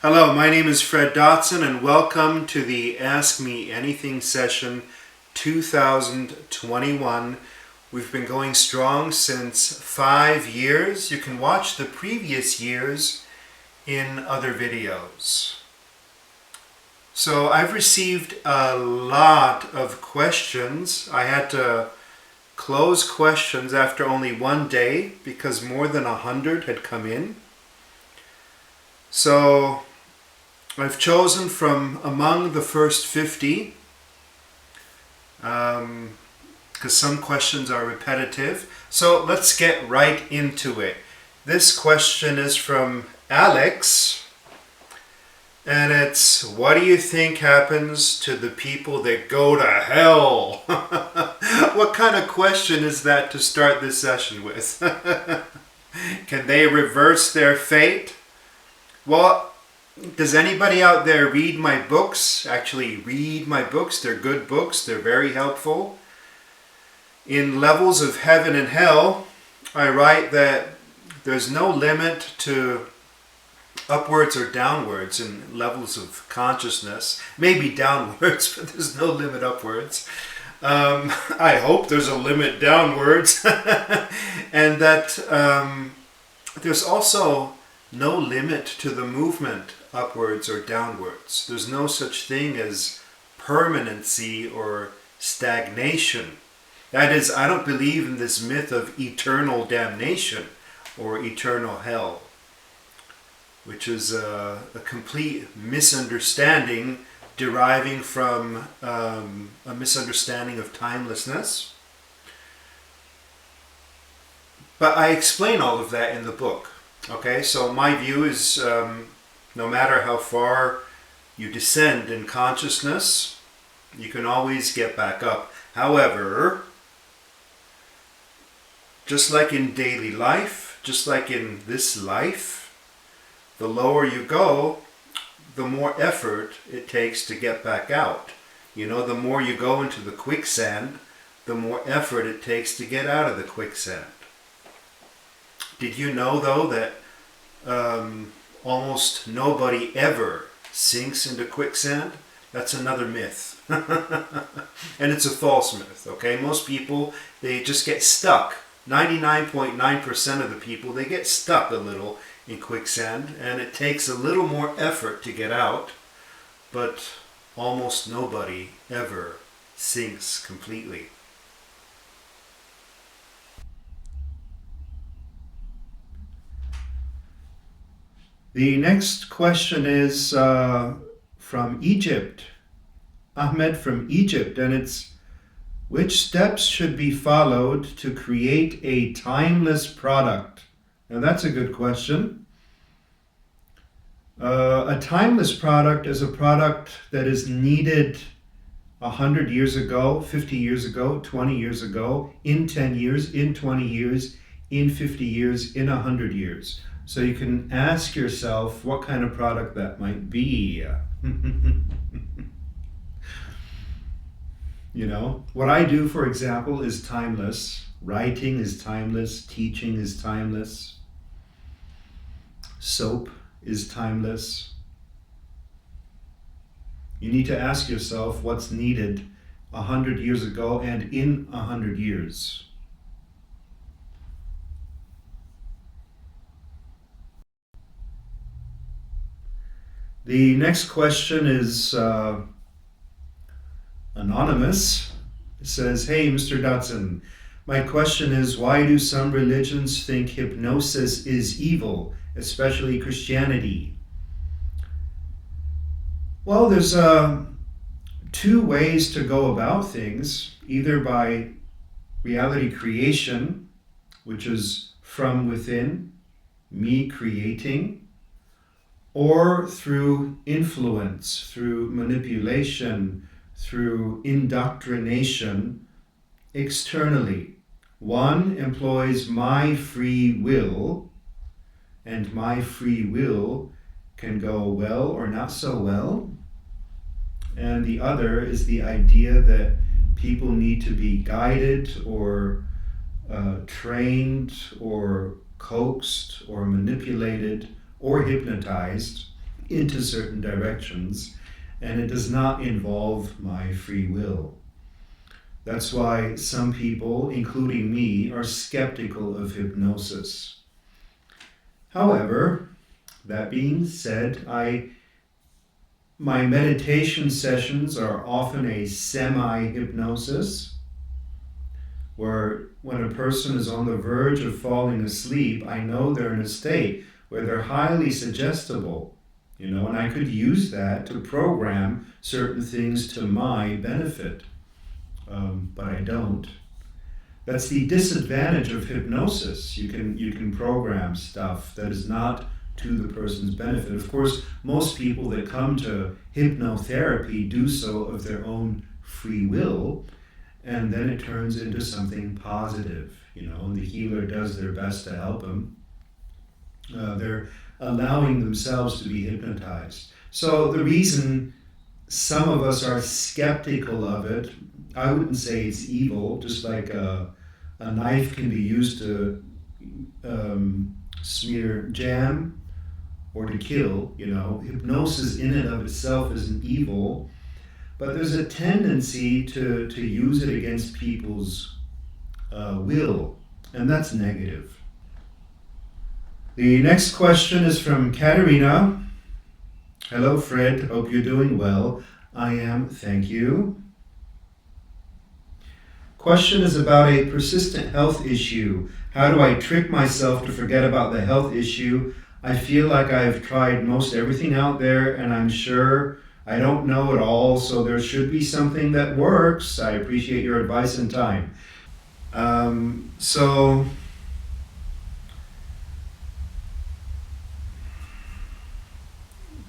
Hello, my name is Fred Dodson and welcome to the Ask Me Anything session 2021. We've been going strong since 5 years. You can watch the previous years in other videos. So I've received a lot of questions. I had to close questions after only one day because more than 100 had come in. So I've chosen from among the first 50 because some questions are repetitive. So let's get right into it. This question is from Alex, and it's, what do you think happens to the people that go to hell? What kind of question is that to start this session with? Can they reverse their fate? Well, does anybody out there read my books? Actually read my books. They're good books. They're very helpful. In Levels of Heaven and Hell, I write that there's no limit to upwards or downwards in levels of consciousness. Maybe downwards, but there's no limit upwards. I hope there's a limit downwards. And that there's also no limit to the movement upwards or downwards. There's no such thing as permanency or stagnation. That is, I don't believe in this myth of eternal damnation or eternal hell, which is a complete misunderstanding deriving from a misunderstanding of timelessness. But I explain all of that in the book. Okay, so my view is no matter how far you descend in consciousness, you can always get back up. However, just like in daily life, just like in this life, the lower you go, the more effort it takes to get back out. You know, the more you go into the quicksand, the more effort it takes to get out of the quicksand. Did you know, though, that almost nobody ever sinks into quicksand? That's another myth. And it's a false myth, okay? Most people, they just get stuck. 99.9% of the people, they get stuck a little in quicksand, and it takes a little more effort to get out, but almost nobody ever sinks completely. The next question is from Egypt, Ahmed from Egypt, and it's, which steps should be followed to create a timeless product? Now that's a good question. A timeless product is a product that is needed 100 years ago, 50 years ago, 20 years ago, in 10 years, in 20 years, in 50 years, in 100 years. So you can ask yourself what kind of product that might be. You know, what I do, for example, is timeless. Writing is timeless. Teaching is timeless. Soap is timeless. You need to ask yourself what's needed 100 years ago and in 100 years. The next question is anonymous. It says, hey, Mr. Dodson, my question is, why do some religions think hypnosis is evil, especially Christianity? Well, there's two ways to go about things, either by reality creation, which is from within, me creating, or through influence, through manipulation, through indoctrination externally. One employs my free will, and my free will can go well or not so well. And the other is the idea that people need to be guided or trained or coaxed or manipulated or hypnotized into certain directions, and it does not involve my free will. That's why some people, including me, are skeptical of hypnosis. However, that being said, my meditation sessions are often a semi-hypnosis, where when a person is on the verge of falling asleep, I know they're in a state where they're highly suggestible, and I could use that to program certain things to my benefit, but I don't. That's the disadvantage of hypnosis. You can program stuff that is not to the person's benefit. Of course, most people that come to hypnotherapy do so of their own free will, and then it turns into something positive, and the healer does their best to help them. They're allowing themselves to be hypnotized. So the reason some of us are skeptical of it, I wouldn't say it's evil, just like a knife can be used to smear jam or to kill, Hypnosis in and of itself isn't evil, but there's a tendency to use it against people's will, and that's negative. The next question is from Katerina. Hello, Fred. Hope you're doing well. I am, thank you. Question is about a persistent health issue. How do I trick myself to forget about the health issue? I feel like I've tried most everything out there, and I'm sure I don't know it all, so there should be something that works. I appreciate your advice and time. So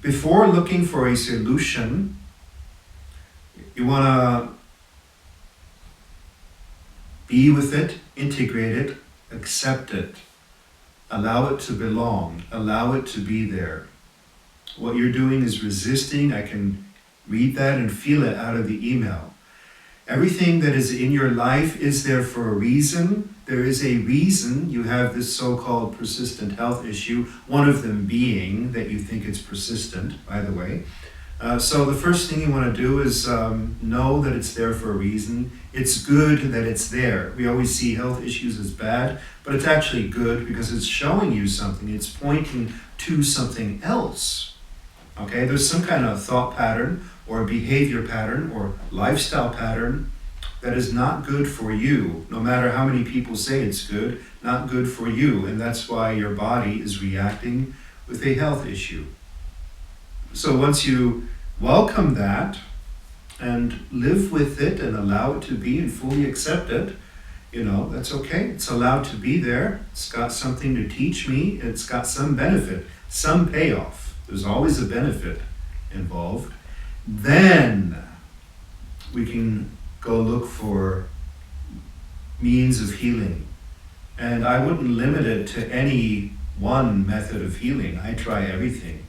before looking for a solution, you want to be with it, integrate it, accept it, allow it to belong, allow it to be there. What you're doing is resisting. I can read that and feel it out of the email. Everything that is in your life is there for a reason. There is a reason you have this so-called persistent health issue, one of them being that you think it's persistent, by the way. So the first thing you want to do is know that it's there for a reason. It's good that it's there. We always see health issues as bad, but it's actually good because it's showing you something. It's pointing to something else. Okay, there's some kind of thought pattern or behavior pattern or lifestyle pattern that is not good for you, no matter how many people say it's good, not good for you, and that's why your body is reacting with a health issue. So once you welcome that and live with it and allow it to be and fully accept it, that's okay. It's allowed to be there. It's got something to teach me. It's got some benefit, some payoff. There's always a benefit involved. Then we can go look for means of healing. And I wouldn't limit it to any one method of healing. I try everything.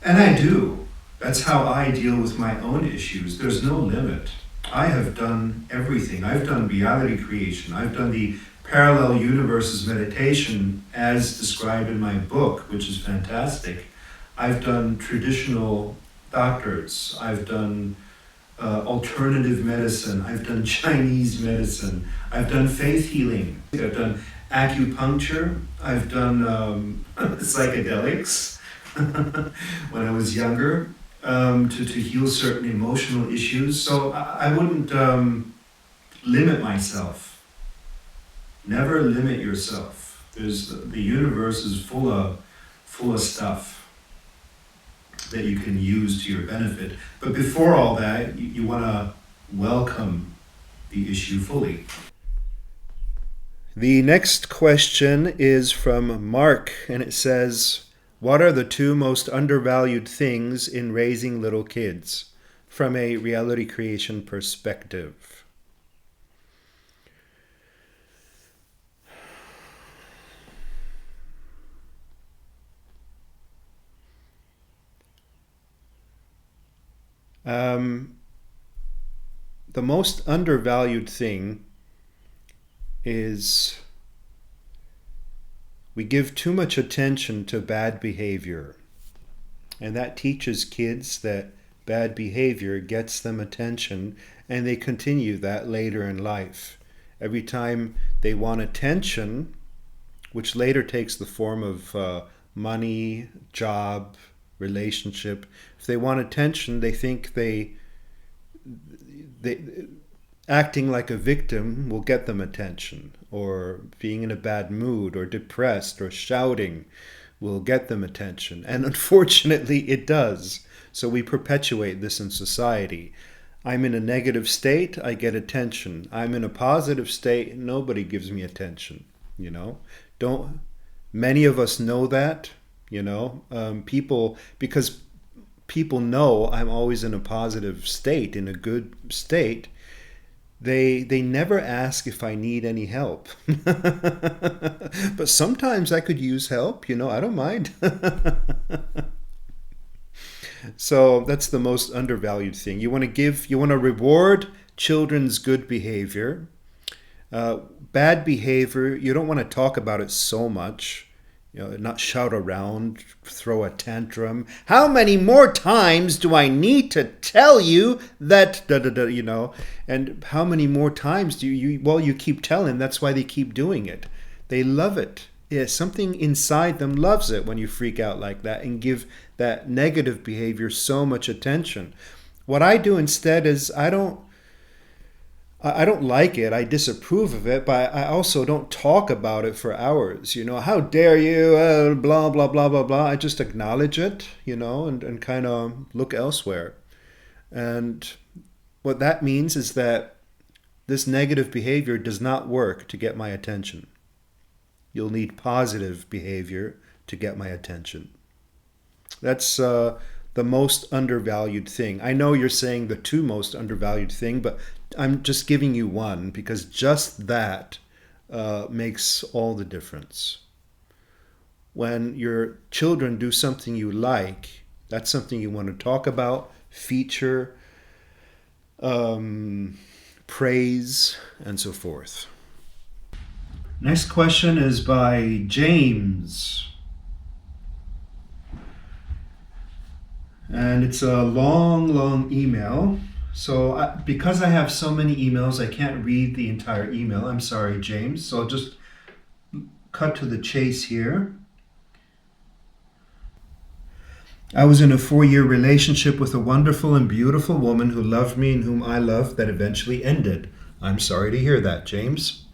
And I do. That's how I deal with my own issues. There's no limit. I have done everything. I've done reality creation. I've done the parallel universes meditation as described in my book, which is fantastic. I've done traditional doctors. I've done alternative medicine. I've done Chinese medicine. I've done faith healing. I've done acupuncture. I've done psychedelics when I was younger to heal certain emotional issues. So I wouldn't limit myself. Never limit yourself. The universe is full of stuff that you can use to your benefit. But before all that, you want to welcome the issue fully. The next question is from Mark, and it says, what are the two most undervalued things in raising little kids from a reality creation perspective? The most undervalued thing is we give too much attention to bad behavior. And that teaches kids that bad behavior gets them attention, and they continue that later in life. Every time they want attention, which later takes the form of money, job, relationship. If they want attention, they think they acting like a victim will get them attention, or being in a bad mood, or depressed, or shouting will get them attention. And unfortunately, it does. So we perpetuate this in society. I'm in a negative state, I get attention. I'm in a positive state, nobody gives me attention. Don't many of us know that? Because people know I'm always in a positive state, in a good state. They never ask if I need any help. But sometimes I could use help, I don't mind. So that's the most undervalued thing. You want to reward children's good behavior. Bad behavior, you don't want to talk about it so much. Not shout around, throw a tantrum. How many more times do I need to tell you that, And how many more times do you keep telling. That's why they keep doing it. They love it. Yeah, something inside them loves it when you freak out like that and give that negative behavior so much attention. What I do instead is I don't like it. I disapprove of it, but I also don't talk about it for hours. How dare you, blah, blah, blah, blah, blah. I just acknowledge it, and kind of look elsewhere. And what that means is that this negative behavior does not work to get my attention. You'll need positive behavior to get my attention. That's the most undervalued thing. I know you're saying the two most undervalued thing, but I'm just giving you one because just that makes all the difference. When your children do something you like, that's something you want to talk about, feature, praise, and so forth. Next question is by James. And it's a long email. So because I have so many emails, I can't read the entire email. I'm sorry, James. So I'll just cut to the chase here. I was in a 4-year relationship with a wonderful and beautiful woman who loved me and whom I loved that eventually ended. I'm sorry to hear that, James.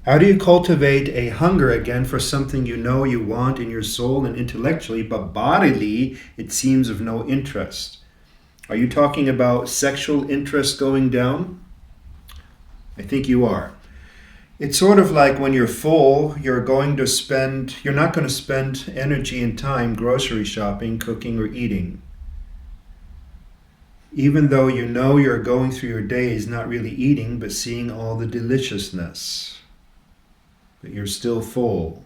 How do you cultivate a hunger again for something you know you want in your soul and intellectually, but bodily it seems of no interest? Are you talking about sexual interest going down? I think you are. It's sort of like when you're full, you're not going to spend energy and time grocery shopping, cooking, or eating. Even though you know you're going through your days not really eating, but seeing all the deliciousness. But you're still full.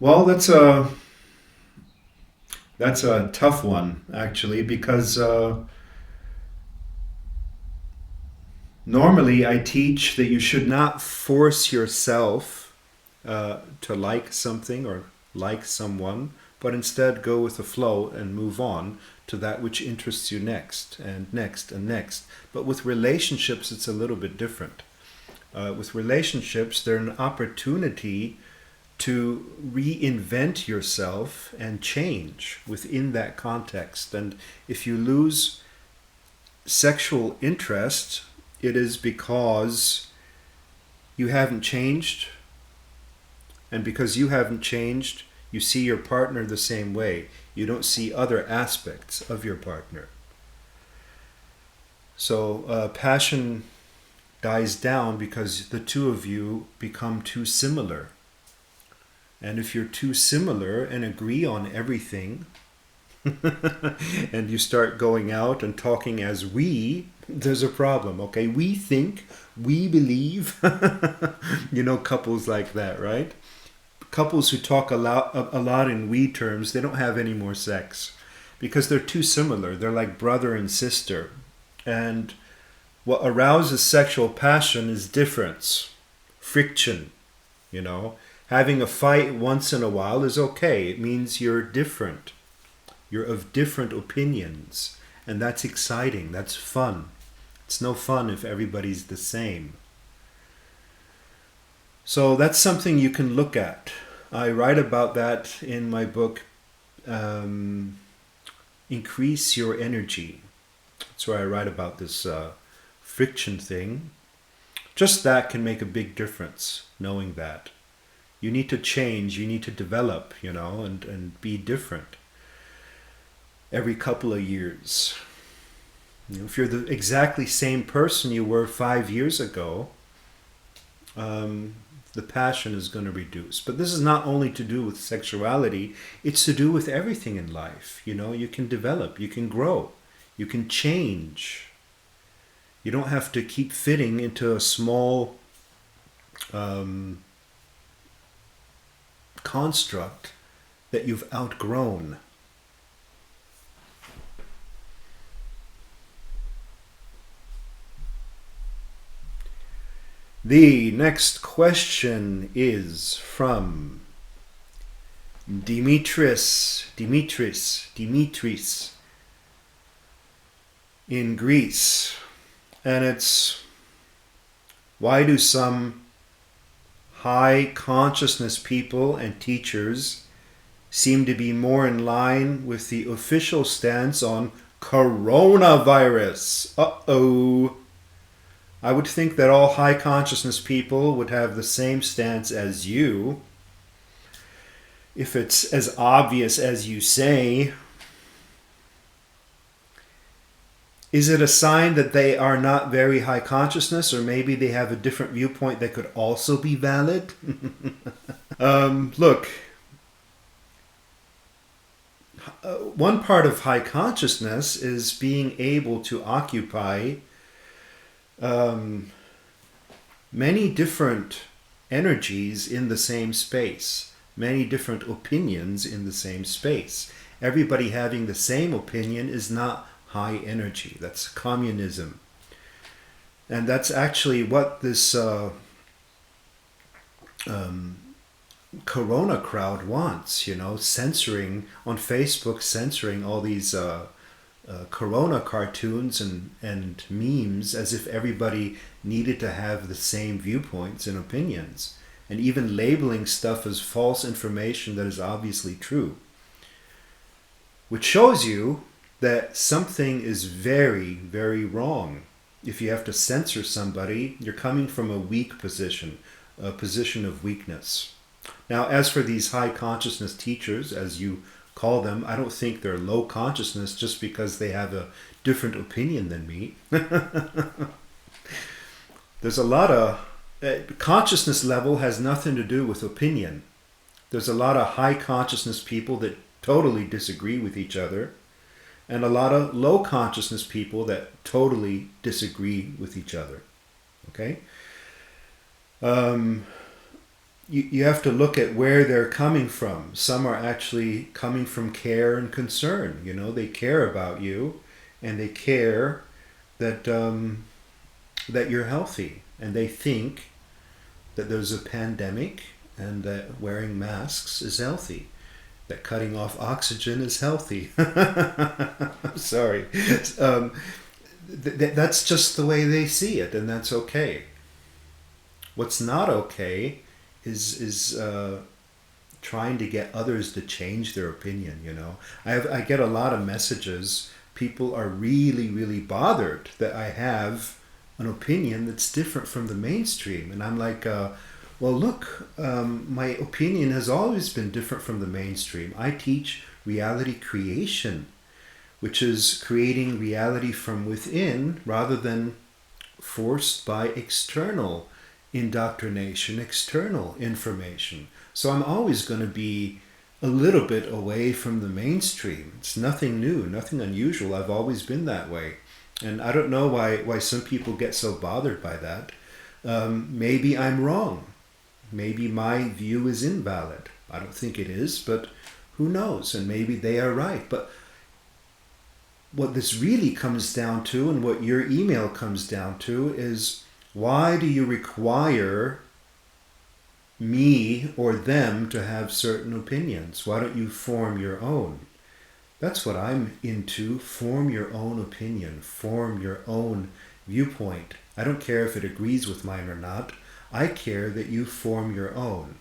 Well, that's a tough one, actually, because normally I teach that you should not force yourself to like something or like someone, but instead go with the flow and move on to that which interests you next and next and next. But with relationships, it's a little bit different. With relationships, they're an opportunity to reinvent yourself and change within that context. And if you lose sexual interest, it is because you haven't changed. And because you haven't changed, you see your partner the same way. You don't see other aspects of your partner. So passion dies down because the two of you become too similar. And if you're too similar and agree on everything, and you start going out and talking as we, there's a problem, okay? We think, we believe, couples like that, right? Couples who talk a lot in we terms, they don't have any more sex because they're too similar. They're like brother and sister. And what arouses sexual passion is difference, friction, you know. Having a fight once in a while is okay. It means you're different. You're of different opinions. And that's exciting. That's fun. It's no fun if everybody's the same. So that's something you can look at. I write about that in my book, Increase Your Energy. That's where I write about this friction thing. Just that can make a big difference, knowing that. You need to change, you need to develop, you know, and be different every couple of years. You know, if you're the exactly same person you were 5 years ago, the passion is going to reduce. But this is not only to do with sexuality, it's to do with everything in life. You know, you can develop, you can grow, you can change. You don't have to keep fitting into a small construct that you've outgrown. The next question is from Dimitris in Greece. And it's, why do some high consciousness people and teachers seem to be more in line with the official stance on coronavirus? Uh-oh. I would think that all high consciousness people would have the same stance as you. If it's as obvious as you say, is it a sign that they are not very high consciousness, or maybe they have a different viewpoint that could also be valid? Look, one part of high consciousness is being able to occupy many different energies in the same space, many different opinions in the same space. Everybody having the same opinion is not high energy. That's communism. And that's actually what this Corona crowd wants, you know, censoring on Facebook, censoring all these Corona cartoons and memes as if everybody needed to have the same viewpoints and opinions, and even labeling stuff as false information that is obviously true, which shows you that something is very, very wrong. If you have to censor somebody, you're coming from a weak position, a position of weakness. Now, as for these high consciousness teachers, as you call them, I don't think they're low consciousness just because they have a different opinion than me. There's a lot of consciousness level has nothing to do with opinion. There's a lot of high consciousness people that totally disagree with each other, and a lot of low consciousness people that totally disagree with each other. Okay? You have to look at where they're coming from. Some are actually coming from care and concern. You know, they care about you, and they care that that you're healthy, and they think that there's a pandemic and that wearing masks is healthy, that cutting off oxygen is healthy. Sorry. That's just the way they see it, and that's okay. What's not okay is trying to get others to change their opinion, you know. I get a lot of messages. People are really, really bothered that I have an opinion that's different from the mainstream. And I'm like, well, look, my opinion has always been different from the mainstream. I teach reality creation, which is creating reality from within rather than forced by external indoctrination, external information. So I'm always going to be a little bit away from the mainstream. It's nothing new, nothing unusual. I've always been that way. And I don't know why some people get so bothered by that. Maybe I'm wrong. Maybe my view is invalid. I don't think it is, but who knows? And maybe they are right. But what this really comes down to, and what your email comes down to, is why do you require me or them to have certain opinions? Why don't you form your own? That's what I'm into. Form your own opinion. Form your own viewpoint. I don't care if it agrees with mine or not. I care that you form your own.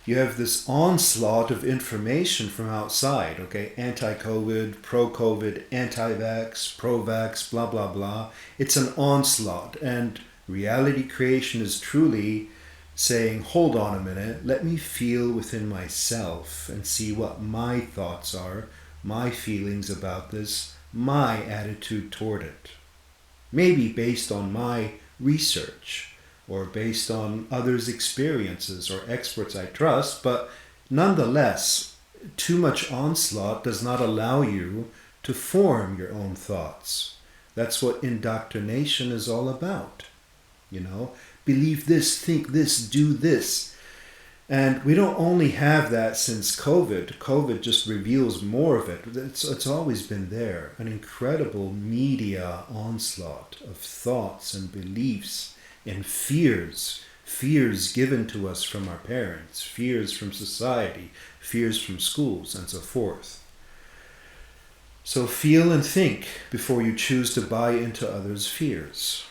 You have this onslaught of information from outside, okay? Anti-COVID, pro-COVID, anti-vax, pro-vax, blah, blah, blah. It's an onslaught. And reality creation is truly saying, hold on a minute, let me feel within myself and see what my thoughts are, my feelings about this, my attitude toward it. Maybe based on my research or based on others' experiences or experts I trust, but nonetheless, too much onslaught does not allow you to form your own thoughts. That's what indoctrination is all about. Believe this, think this, do this. And we don't only have that since COVID. COVID just reveals more of it. It's always been there. An incredible media onslaught of thoughts and beliefs and fears. Fears given to us from our parents, fears from society, fears from schools, and so forth. So feel and think before you choose to buy into others' fears.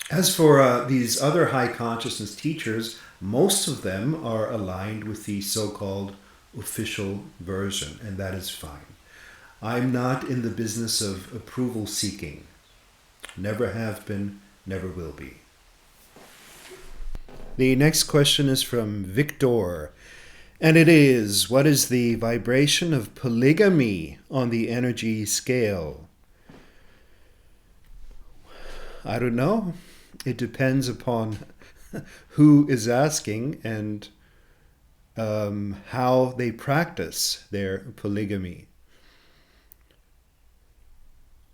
As for these other high consciousness teachers, most of them are aligned with the so-called official version, and that is fine. I'm not in the business of approval seeking. Never have been, never will be. The next question is from Victor, and it is, what is the vibration of polygamy on the energy scale? I don't know. It depends upon who is asking and how they practice their polygamy.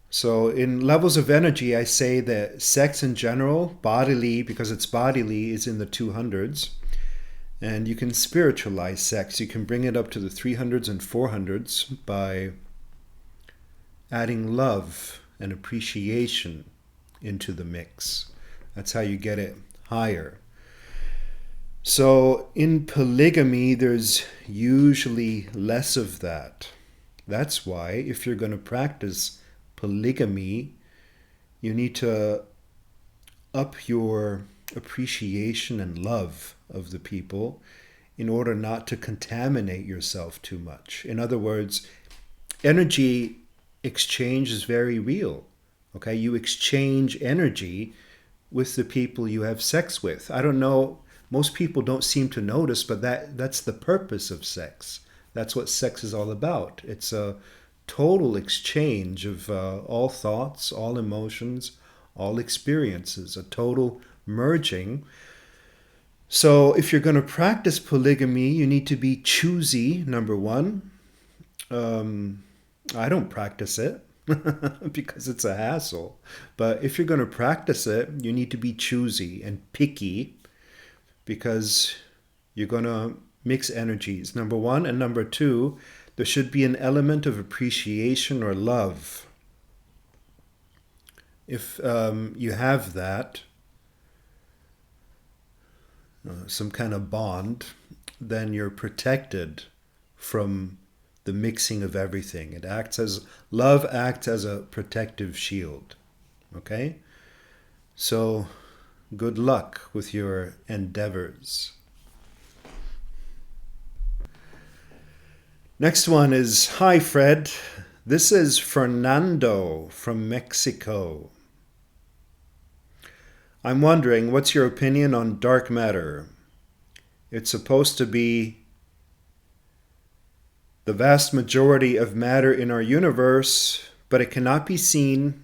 So in levels of energy, I say that sex in general, bodily, because it's bodily, is in the 200s. And you can spiritualize sex. You can bring it up to the 300s and 400s by adding love and appreciation into the mix. That's how you get it higher. So in polygamy, there's usually less of that. That's why if you're going to practice polygamy, you need to up your appreciation and love of the people in order not to contaminate yourself too much. In other words, energy exchange is very real. Okay, you exchange energy with the people you have sex with. I don't know, most people don't seem to notice, but that's the purpose of sex. That's what sex is all about. It's a total exchange of all thoughts, all emotions, all experiences, a total merging. So if you're going to practice polygamy, you need to be choosy, number one. I don't practice it. because it's a hassle. But if you're going to practice it, you need to be choosy and picky because you're going to mix energies, number one. And number two, there should be an element of appreciation or love. If you have that, some kind of bond, then you're protected from the mixing of everything. Love acts as a protective shield. Okay? So, good luck with your endeavors. Next one is, hi Fred, this is Fernando from Mexico. I'm wondering, what's your opinion on dark matter? It's supposed to be the vast majority of matter in our universe, but it cannot be seen,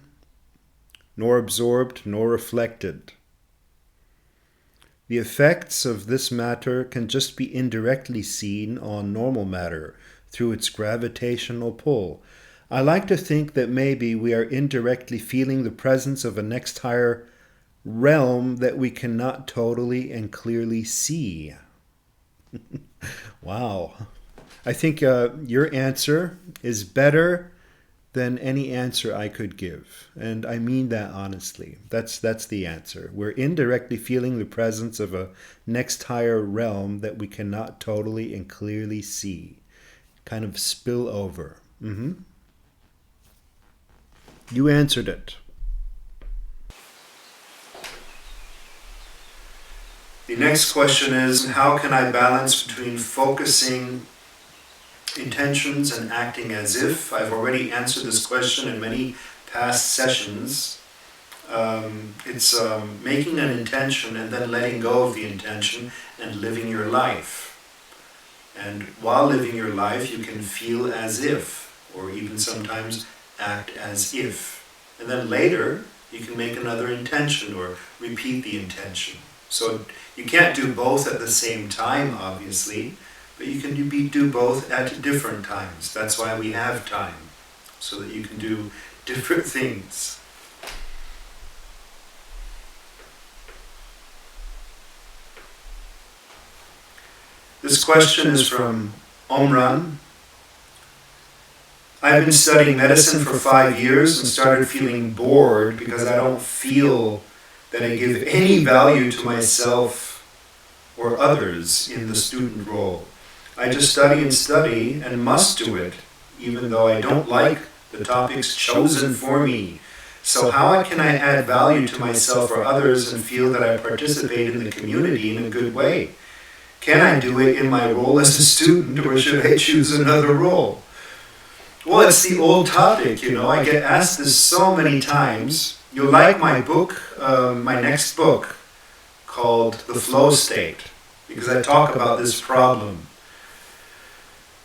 nor absorbed, nor reflected. The effects of this matter can just be indirectly seen on normal matter through its gravitational pull. I like to think that maybe we are indirectly feeling the presence of a next higher realm that we cannot totally and clearly see. Wow. I think your answer is better than any answer I could give. And I mean that honestly. That's the answer. We're indirectly feeling the presence of a next higher realm that we cannot totally and clearly see. Kind of spill over. You answered it. The next question is, how can I balance between focusing intentions and acting as if? I've already answered this question in many past sessions. It's making an intention and then letting go of the intention and living your life. And while living your life, you can feel as if, or even sometimes act as if. And then later, you can make another intention or repeat the intention. So you can't do both at the same time, obviously, but you can do both at different times. That's why we have time, so that you can do different things. This question is from Omran. I've been studying medicine for 5 years and started feeling bored because I don't feel that I give any value to myself or others in the student role. I just study and must do it, even though I don't like the topics chosen for me. So how can I add value to myself or others and feel that I participate in the community in a good way? Can I do it in my role as a student, or should I choose another role? Well, it's the old topic, I get asked this so many times. You'll like my book, my next book, called The Flow State, because I talk about this problem.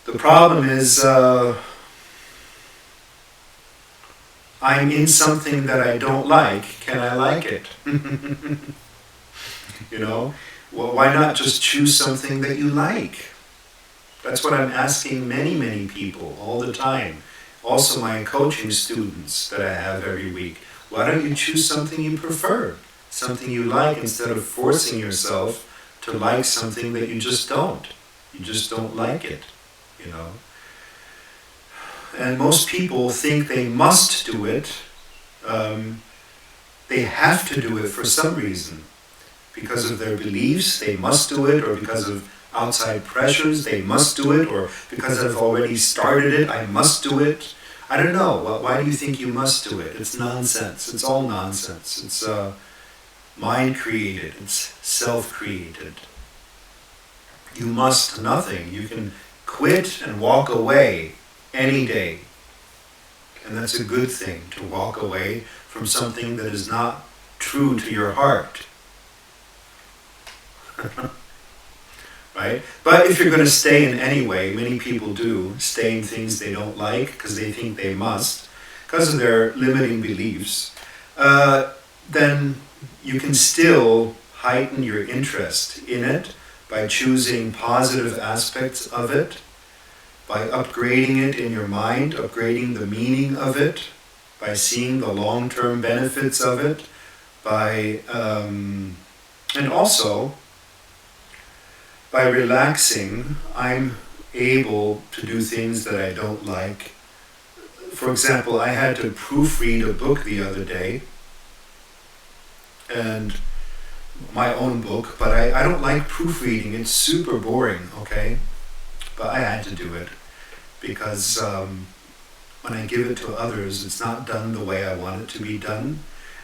The problem is I'm in something that I don't like. Can I like it? Well, why not just choose something that you like? That's what I'm asking many, many people all the time. Also my coaching students that I have every week. Why don't you choose something you prefer? Something you like, instead of forcing yourself to like something that you just don't. You just don't like it, And most people think they must do it. They have to do it for some reason. Because of their beliefs, they must do it, or because of outside pressures, they must do it, or because I've already started it, I must do it. I don't know. Why do you think you must do it? It's nonsense. It's all nonsense. It's mind-created. It's self-created. You must nothing. You can quit and walk away any day. And that's a good thing, to walk away from something that is not true to your heart. Right? But if you're going to stay in any way, many people do, stay in things they don't like because they think they must, because of their limiting beliefs, then you can still heighten your interest in it by choosing positive aspects of it, by upgrading it in your mind, upgrading the meaning of it, by seeing the long-term benefits of it, and also by relaxing, I'm able to do things that I don't like. For example, I had to proofread a book the other day, and my own book, but I don't like proofreading. It's super boring, okay? But I had to do it because when I give it to others, it's not done the way I want it to be done.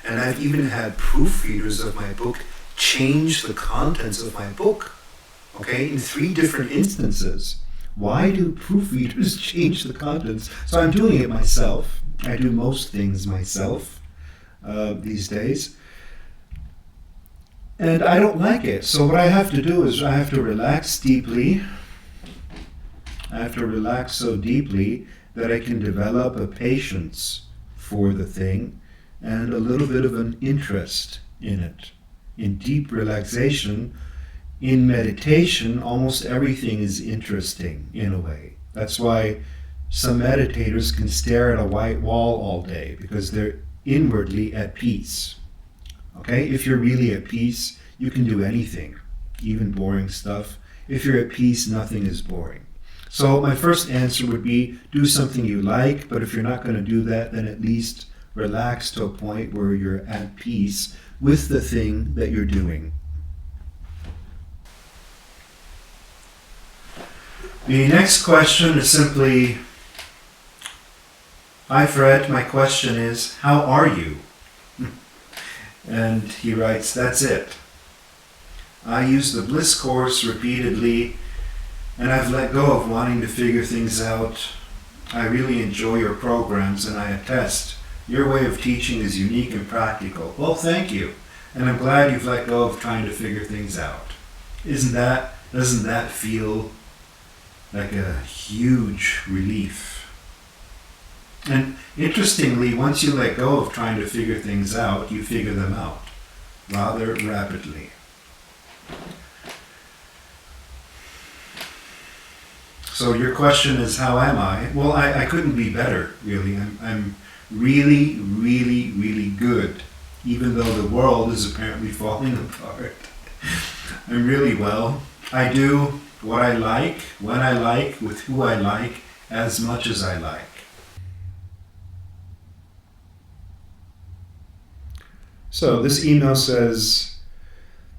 And I've even had proofreaders of my book change the contents of my book. Okay, in 3 different instances. Why do proofreaders change the contents? So I'm doing it myself. I do most things myself these days. And I don't like it. So what I have to do is I have to relax deeply. I have to relax so deeply that I can develop a patience for the thing and a little bit of an interest in it. In deep relaxation, in meditation, almost everything is interesting in a way. That's why some meditators can stare at a white wall all day, because they're inwardly at peace. Okay? If you're really at peace, you can do anything, even boring stuff. If you're at peace, nothing is boring. So my first answer would be do something you like, but if you're not going to do that, then at least relax to a point where you're at peace with the thing that you're doing. The next question is simply, hi Fred, my question is, how are you? And he writes, that's it. I use the Bliss course repeatedly, and I've let go of wanting to figure things out. I really enjoy your programs, and I attest, your way of teaching is unique and practical. Well, thank you. And I'm glad you've let go of trying to figure things out. Doesn't that feel like a huge relief? And interestingly, once you let go of trying to figure things out, you figure them out rather rapidly. So your question is, how am I? Well, I couldn't be better, really. I'm really, really, really good, even though the world is apparently falling apart. I'm really well. I do what I like, when I like, with who I like, as much as I like. So this email says,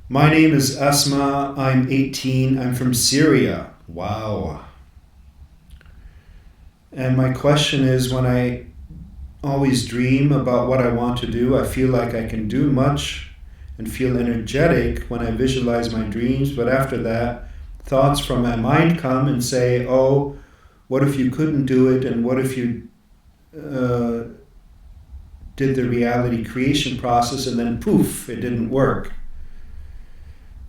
my name is Asma, I'm 18, I'm from Syria. Wow. And my question is, when I always dream about what I want to do, I feel like I can do much and feel energetic when I visualize my dreams, but after that, thoughts from my mind come and say, oh, what if you couldn't do it, and what if you did the reality creation process and then poof, it didn't work.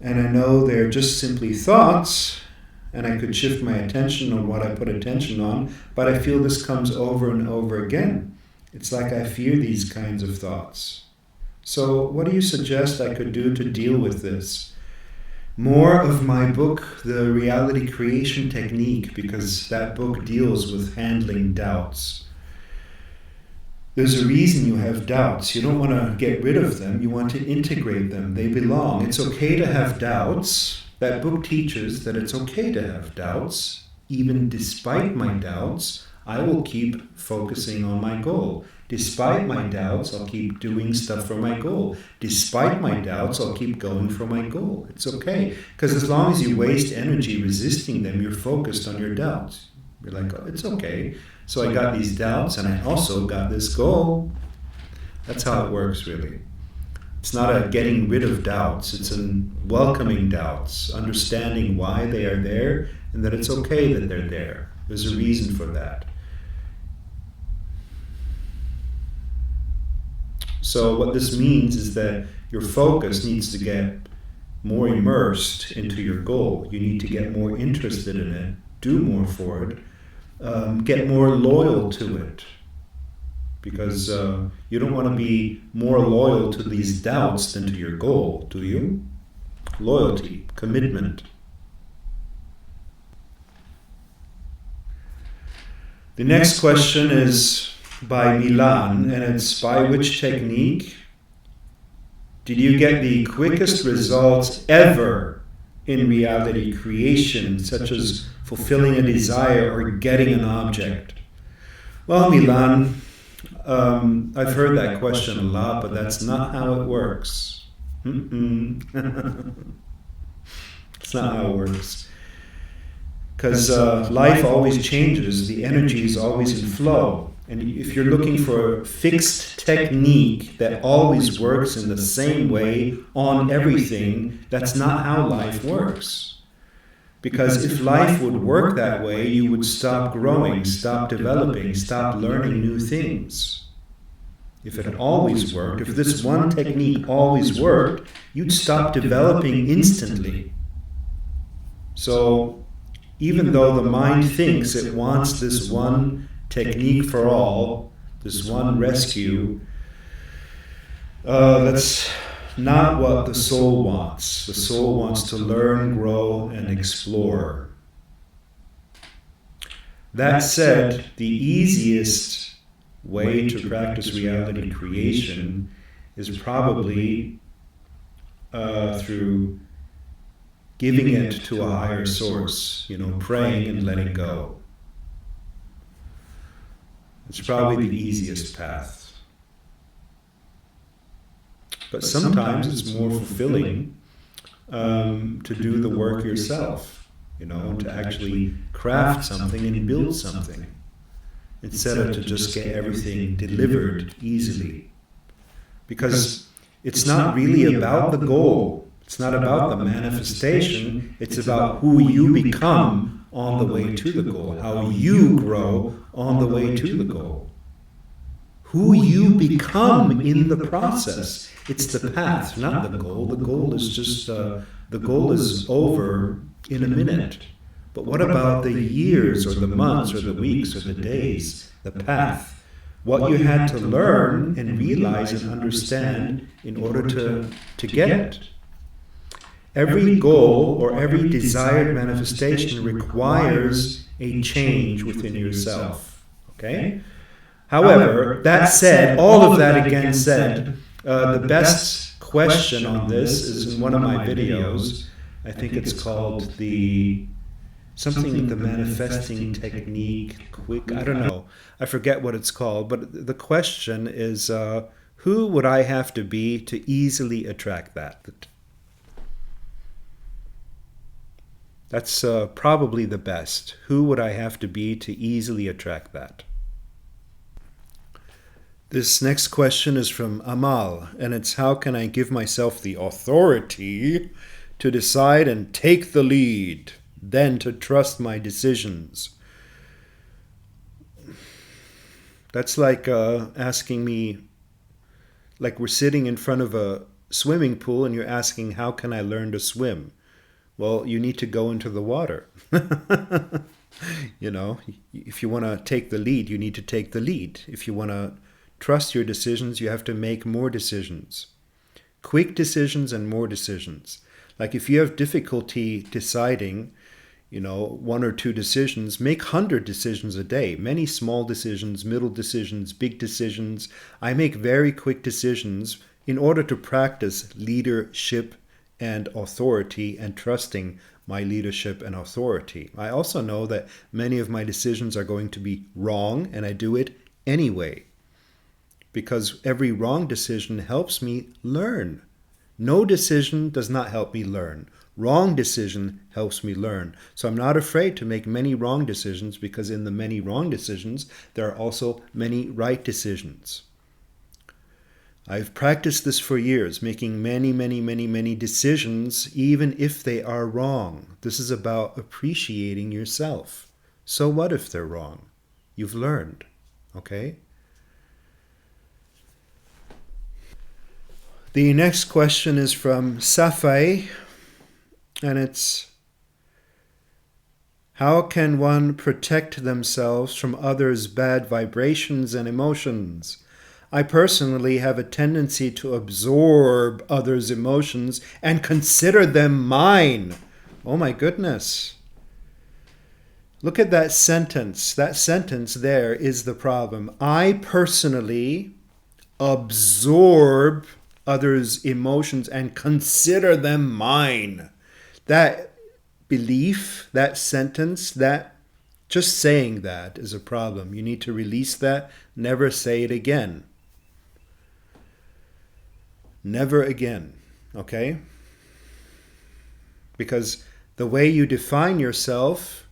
And I know they're just simply thoughts, and I could shift my attention on what I put attention on, but I feel this comes over and over again. It's like I fear these kinds of thoughts. So what do you suggest I could do to deal with this? More of my book, The Reality Creation Technique, because that book deals with handling doubts. There's a reason you have doubts. You don't want to get rid of them. You want to integrate them. They belong. It's okay to have doubts. That book teaches that it's okay to have doubts. Even despite my doubts, I will keep focusing on my goal. Despite my doubts, I'll keep doing stuff for my goal. Despite my doubts, I'll keep going for my goal. It's okay. Because as long as you waste energy resisting them, you're focused on your doubts. You're like, oh, it's okay. So I got these doubts, and I also got this goal. That's how it works, really. It's not a getting rid of doubts. It's a welcoming doubts, understanding why they are there, and that it's okay that they're there. There's a reason for that. So what this means is that your focus needs to get more immersed into your goal. You need to get more interested in it, do more for it, get more loyal to it. Because you don't want to be more loyal to these doubts than to your goal, do you? Loyalty, commitment. The next question is by Milan, and it's, by which technique did you get the quickest results ever in reality creation, such as fulfilling a desire or getting an object? Well, Milan, I've heard that question a lot, but that's not how it works. It's not how it works. Because life always changes, the energy is always in flow. And if you're looking for a fixed technique that always works in the same way on everything, that's not how life works. Because if life would work that way, you would stop growing, stop developing, stop learning new things. If it always worked, if this one technique always worked, you'd stop developing instantly. So even though the mind thinks it wants this one technique for all, this one rescue, that's not what the soul wants. The soul wants to learn, grow, and explore. That said, the easiest way to practice reality creation is probably through giving it to a higher source, praying and letting go. It's probably the easiest path. But sometimes it's more fulfilling to do the work yourself, to actually craft something and build something, instead of to just get everything delivered easily. Because it's not really about the goal. It's not about the manifestation. It's about who you become on the way to the goal, how you grow on the way to the goal. Who you become in the process. It's the path, not the goal. The goal is just, the goal is over in a minute. But what about the years or the months or the weeks or the days, the path? What you had to learn and realize and understand in order to get it. Every goal or every desired manifestation requires a change within yourself. Okay? However, that said, all of that again said, the best question on this is in one of my videos. I think it's called the manifesting technique, I don't know. I forget what it's called, but the question is, who would I have to be to easily attract that? That's probably the best. Who would I have to be to easily attract that? This next question is from Amal, and it's how can I give myself the authority to decide and take the lead, then to trust my decisions? That's like asking me, like we're sitting in front of a swimming pool and you're asking, how can I learn to swim? Well, you need to go into the water. If you want to take the lead, you need to take the lead. If you want to trust your decisions, you have to make more decisions. Quick decisions and more decisions. Like if you have difficulty deciding, one or two decisions, make 100 decisions a day. Many small decisions, middle decisions, big decisions. I make very quick decisions in order to practice leadership and authority and trusting my leadership and authority. I also know that many of my decisions are going to be wrong, and I do it anyway. Because every wrong decision helps me learn. No decision does not help me learn. Wrong decision helps me learn. So I'm not afraid to make many wrong decisions, because in the many wrong decisions, there are also many right decisions. I've practiced this for years, making many decisions, even if they are wrong. This is about appreciating yourself. So what if they're wrong? You've learned, okay? The next question is from Safai, and it's, how can one protect themselves from others' bad vibrations and emotions? I personally have a tendency to absorb others' emotions and consider them mine. Oh my goodness. Look at that sentence. That sentence there is the problem. I personally absorb others' emotions and consider them mine. That belief, that sentence, that just saying that is a problem. You need to release that. Never say it again. Never again, okay? Because the way you define yourself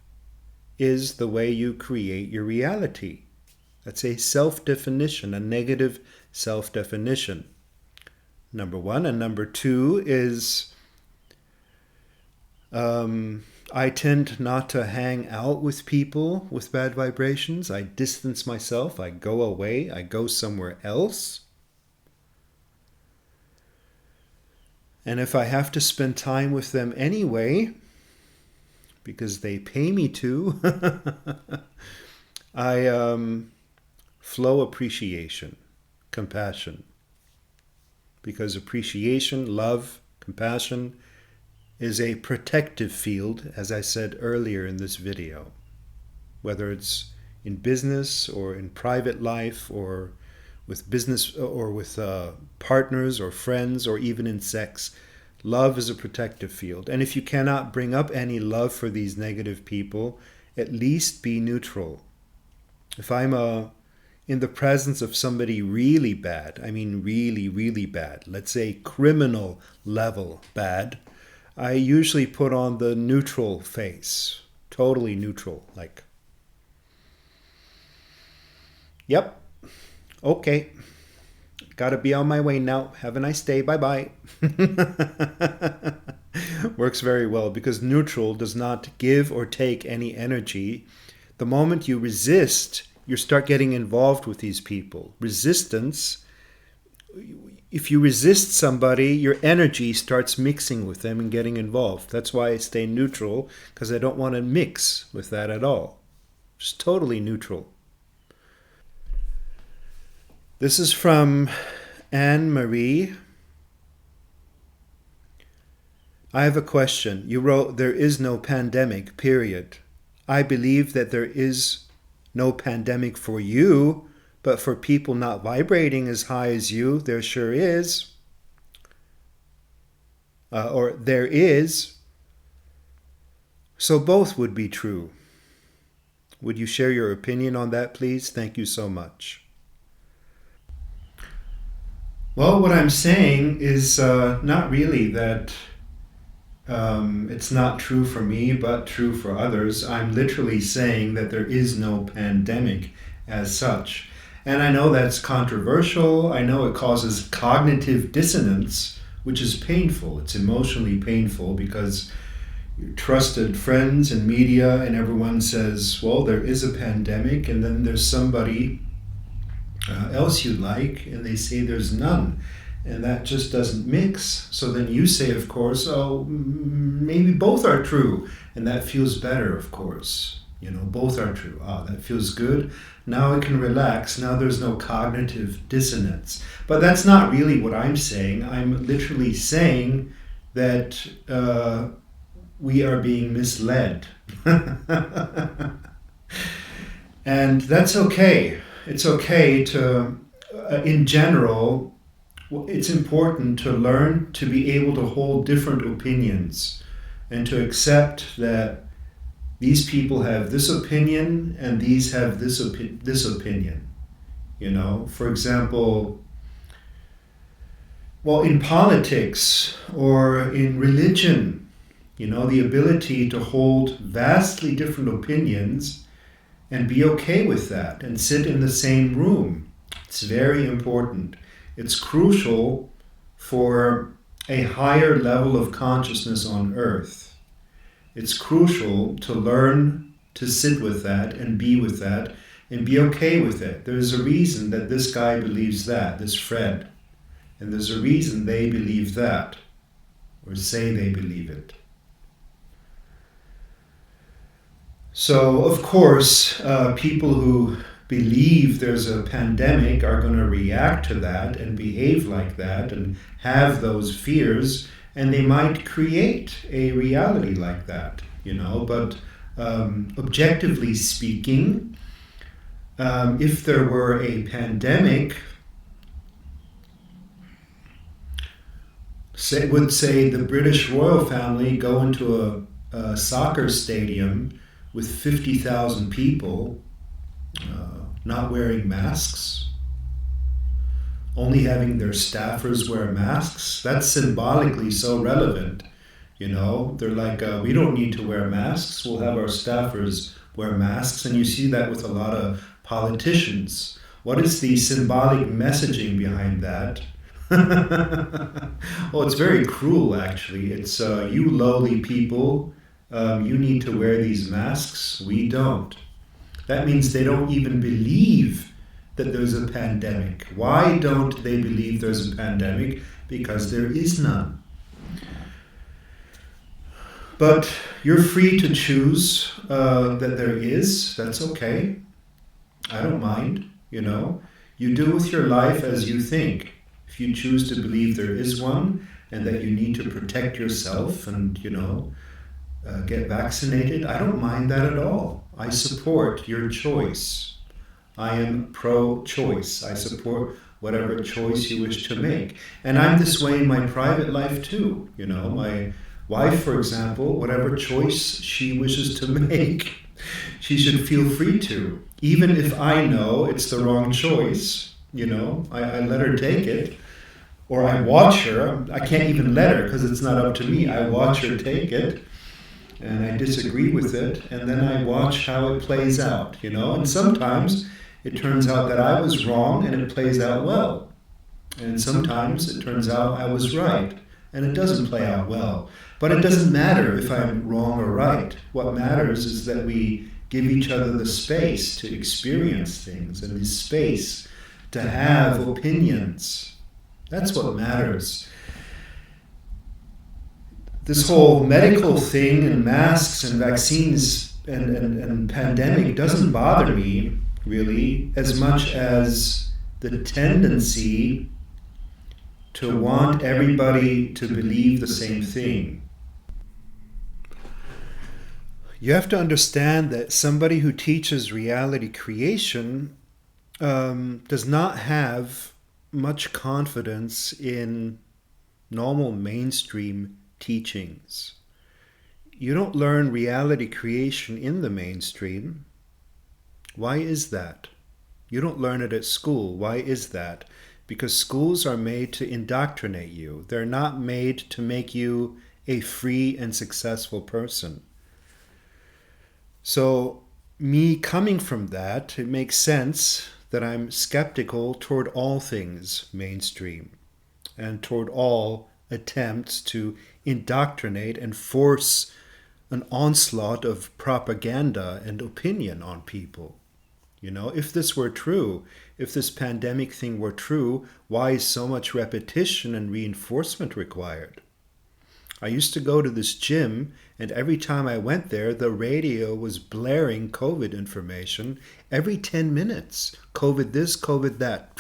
is the way you create your reality. That's a self-definition, a negative self-definition. Number one. And number two is I tend not to hang out with people with bad vibrations. I distance myself. I go away. I go somewhere else. And if I have to spend time with them anyway, because they pay me to, I flow appreciation, compassion. Because appreciation, love, compassion is a protective field, as I said earlier in this video. Whether it's in business or in private life or with business or with partners or friends or even in sex, Love is a protective field. And if you cannot bring up any love for these negative people, at least be neutral. If I'm in the presence of somebody really bad, I mean really, really bad, let's say criminal level bad, I usually put on the neutral face, totally neutral, like, yep, okay, gotta be on my way now, have a nice day, bye-bye. Works very well because neutral does not give or take any energy. The moment you resist, you start getting involved with these people. Resistance, if you resist somebody, your energy starts mixing with them and getting involved. That's why I stay neutral, because I don't want to mix with that at all. Just totally neutral. This is from Anne Marie. I have a question. You wrote, there is no pandemic, period. I believe that there is no pandemic for you, but for people not vibrating as high as you, there sure is. Or there is. So both would be true. Would you share your opinion on that, please? Thank you so much. Well, what I'm saying is not really that it's not true for me, but true for others. I'm literally saying that there is no pandemic as such. And I know that's controversial. I know it causes cognitive dissonance, which is painful. It's emotionally painful because your trusted friends and media and everyone says, well, there is a pandemic, and then there's somebody else you like, and they say there's none. And that just doesn't mix. So then you say, of course, oh, maybe both are true. And that feels better, of course. You know, both are true. Ah, that feels good. Now I can relax. Now there's no cognitive dissonance. But that's not really what I'm saying. I'm literally saying that we are being misled. And that's okay. It's okay to, in general, it's important to learn to be able to hold different opinions and to accept that these people have this opinion and these have this opinion. You know, for example, well, in politics or in religion, you know, the ability to hold vastly different opinions and be okay with that and sit in the same room. It's very important. It's crucial for a higher level of consciousness on earth. It's crucial to learn to sit with that and be with that and be okay with it. There's a reason that this guy believes that, this Fred, and there's a reason they believe that, or say they believe it. So, of course, people who believe there's a pandemic are going to react to that and behave like that and have those fears, and they might create a reality like that, you know. But objectively speaking, if there were a pandemic, would say the British royal family go into a soccer stadium with 50,000 people not wearing masks, only having their staffers wear masks? That's symbolically so relevant. You know, they're like, we don't need to wear masks, we'll have our staffers wear masks. And you see that with a lot of politicians. What is the symbolic messaging behind that? Well, it's very cruel, actually. It's you lowly people, you need to wear these masks, we don't. That means they don't even believe that there's a pandemic. Why don't they believe there's a pandemic? Because there is none. But you're free to choose that there is. That's okay. I don't mind, you know. You do with your life as you think. If you choose to believe there is one and that you need to protect yourself and, you know, get vaccinated, I don't mind that at all. I support your choice. I am pro-choice. I support whatever choice you wish to make. And I'm this way in my private life too. You know, my wife, for example, whatever choice she wishes to make, she should feel free to. Even if I know it's the wrong choice, you know, I let her take it. Or I watch her. I can't even let her because it's not up to me. I watch her take it, and I disagree with it, and then I watch how it plays out, you know. And sometimes it turns out that I was wrong, and it plays out well. And sometimes it turns out I was right, and it doesn't play out well. But it doesn't matter if I'm wrong or right. What matters is that we give each other the space to experience things and the space to have opinions. That's what matters. This whole medical thing and masks and vaccines and pandemic doesn't bother me really as much as the tendency to want everybody to believe the same thing. You have to understand that somebody who teaches reality creation does not have much confidence in normal mainstream teachings. You don't learn reality creation in the mainstream. Why is that? You don't learn it at school. Why is that? Because schools are made to indoctrinate you. They're not made to make you a free and successful person. So, me coming from that, it makes sense that I'm skeptical toward all things mainstream and toward all attempts to indoctrinate and force an onslaught of propaganda and opinion on people. You know, if this were true, if this pandemic thing were true, why is so much repetition and reinforcement required? I used to go to this gym, and every time I went there, the radio was blaring COVID information every 10 minutes. COVID this, COVID that.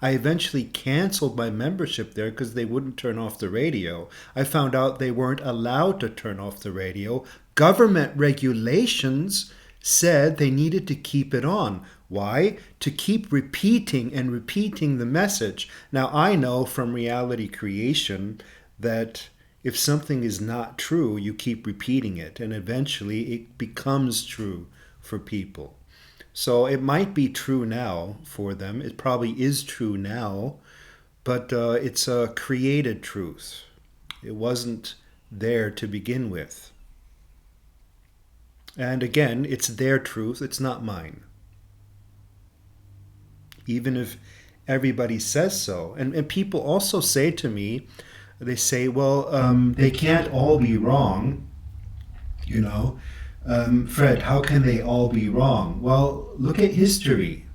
I eventually canceled my membership there because they wouldn't turn off the radio. I found out they weren't allowed to turn off the radio. Government regulations said they needed to keep it on. Why? To keep repeating and repeating the message. Now, I know from reality creation that if something is not true, you keep repeating it, and eventually it becomes true for people. So it might be true now for them. It probably is true now, but it's a created truth. It wasn't there to begin with. And again, it's their truth, it's not mine. Even if everybody says so. And people also say to me, they say, well, they can't all be wrong, you know. Fred, how can they all be wrong? Well, look at history.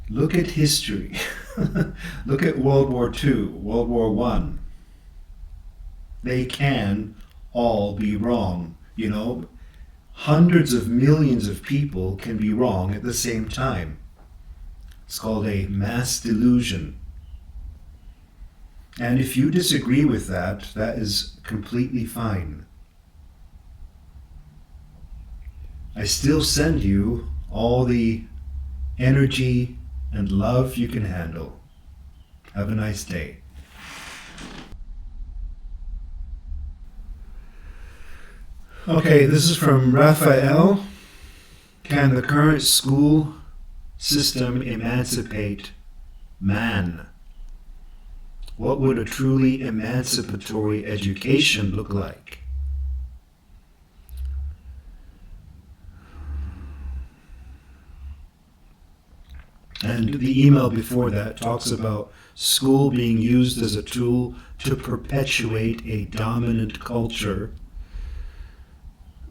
Look at history. Look at World War II, World War I. They can all be wrong, you know. Hundreds of millions of people can be wrong at the same time. It's called a mass delusion. And if you disagree with that, that is completely fine. I still send you all the energy and love you can handle. Have a nice day. Okay, this is from Raphael. Can the current school system emancipate man? What would a truly emancipatory education look like? And the email before that talks about school being used as a tool to perpetuate a dominant culture,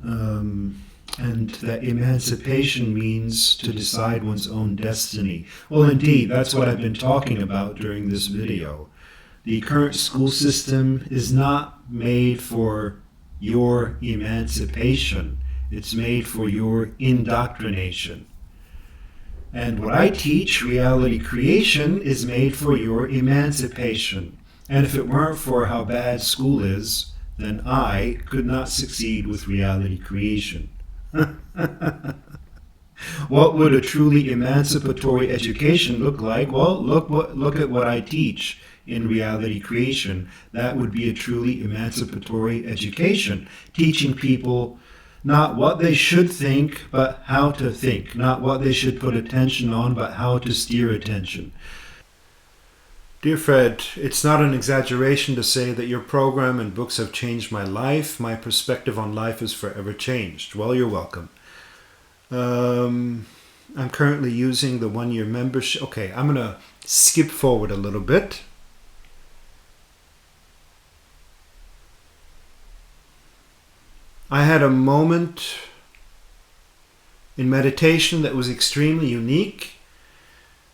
and that emancipation means to decide one's own destiny. Well, indeed, that's what I've been talking about during this video. The current school system is not made for your emancipation. It's made for your indoctrination. And what I teach, reality creation, is made for your emancipation. And if it weren't for how bad school is, then I could not succeed with reality creation. What would a truly emancipatory education look like? Well, look at what I teach in reality creation. That would be a truly emancipatory education, teaching people not what they should think, but how to think, not what they should put attention on, but how to steer attention. Dear Fred, it's not an exaggeration to say that your program and books have changed my life. My perspective on life is forever changed. Well, you're welcome. I'm currently using the 1-year membership. Okay, I'm going to skip forward a little bit. I had a moment in meditation that was extremely unique.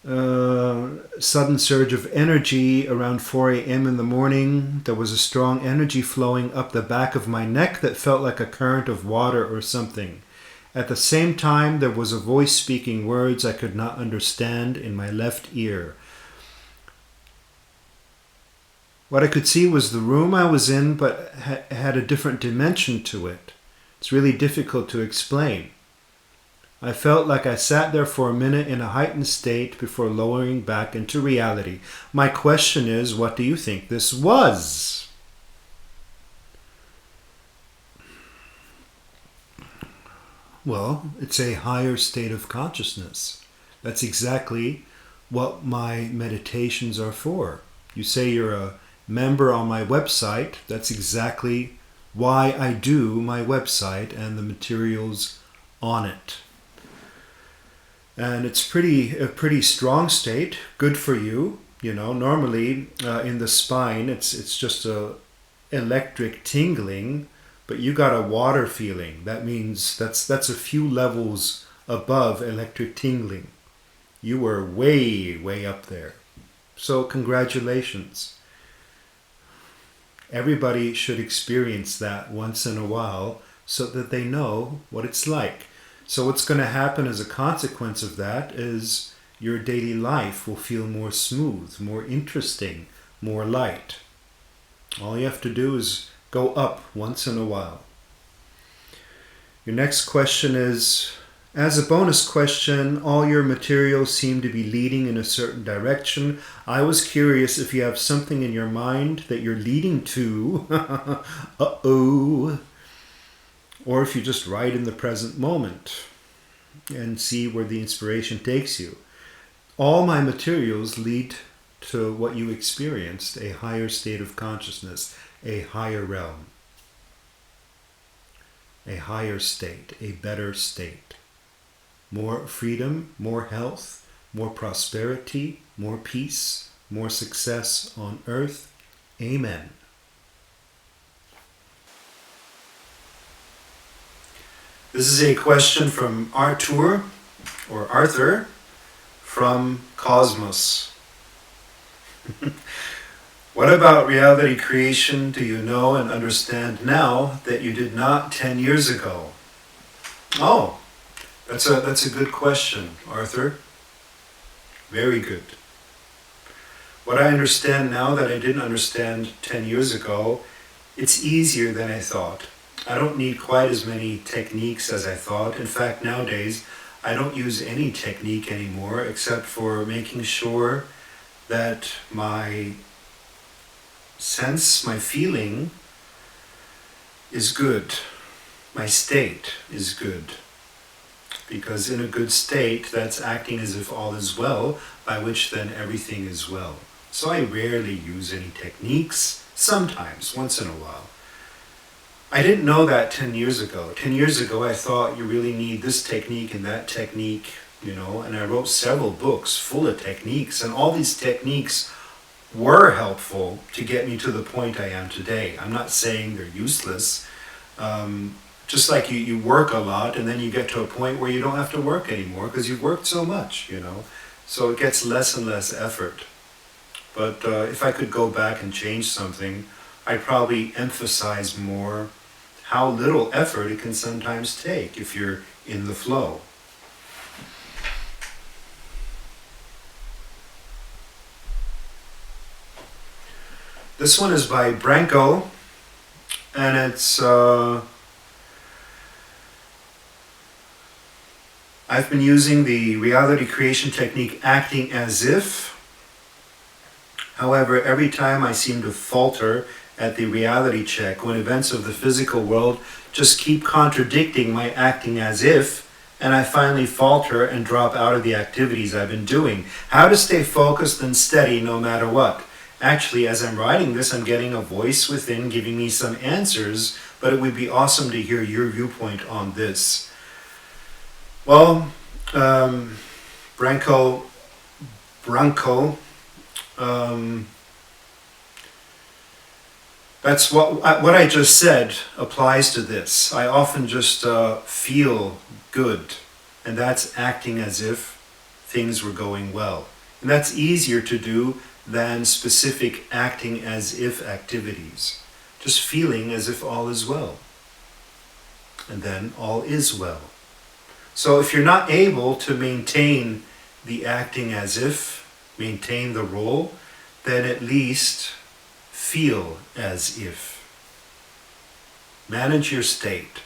Sudden surge of energy around 4 a.m. in the morning. There was a strong energy flowing up the back of my neck that felt like a current of water or something. At the same time, there was a voice speaking words I could not understand in my left ear. What I could see was the room I was in, but had a different dimension to it. It's really difficult to explain. I felt like I sat there for a minute in a heightened state before lowering back into reality. My question is, what do you think this was? Well, it's a higher state of consciousness. That's exactly what my meditations are for. You say you're a member on my website. That's exactly why I do my website and the materials on it. And it's a pretty strong state, good for you. You know, normally in the spine, it's just a electric tingling, but you got a water feeling. That means that's a few levels above electric tingling. You were way, way up there. So congratulations. Everybody should experience that once in a while so that they know what it's like. So what's going to happen as a consequence of that is your daily life will feel more smooth, more interesting, more light. All you have to do is go up once in a while. Your next question is, as a bonus question, all your materials seem to be leading in a certain direction. I was curious if you have something in your mind that you're leading to, uh-oh, or if you just write in the present moment and see where the inspiration takes you. All my materials lead to what you experienced, a higher state of consciousness, a higher realm, a higher state, a better state. More freedom, more health, more prosperity, more peace, more success on earth. Amen. This is a question from Arthur from Cosmos. What about reality creation do you know and understand now that you did not 10 years ago? Oh, that's a good question, Arthur. Very good. What I understand now that I didn't understand 10 years ago, it's easier than I thought. I don't need quite as many techniques as I thought. In fact, nowadays, I don't use any technique anymore except for making sure that my sense, my feeling is good. My state is good. Because in a good state, that's acting as if all is well, by which then everything is well. So I rarely use any techniques, sometimes, once in a while. I didn't know that 10 years ago. 10 years ago, I thought you really need this technique and that technique, and I wrote several books full of techniques, and all these techniques were helpful to get me to the point I am today. I'm not saying they're useless. Just like you work a lot and then you get to a point where you don't have to work anymore because you've worked so much, So it gets less and less effort. But if I could go back and change something, I'd probably emphasize more how little effort it can sometimes take if you're in the flow. This one is by Branko, and it's... I've been using the reality creation technique, acting as if. However, every time I seem to falter at the reality check when events of the physical world just keep contradicting my acting as if, and I finally falter and drop out of the activities I've been doing. How to stay focused and steady no matter what. Actually, as I'm writing this, I'm getting a voice within giving me some answers, but it would be awesome to hear your viewpoint on this. Well, Branko, that's what I just said applies to this. I often just feel good, and that's acting as if things were going well. And that's easier to do than specific acting as if activities. Just feeling as if all is well. And then all is well. So if you're not able to maintain the acting as if, maintain the role, then at least feel as if. Manage your state.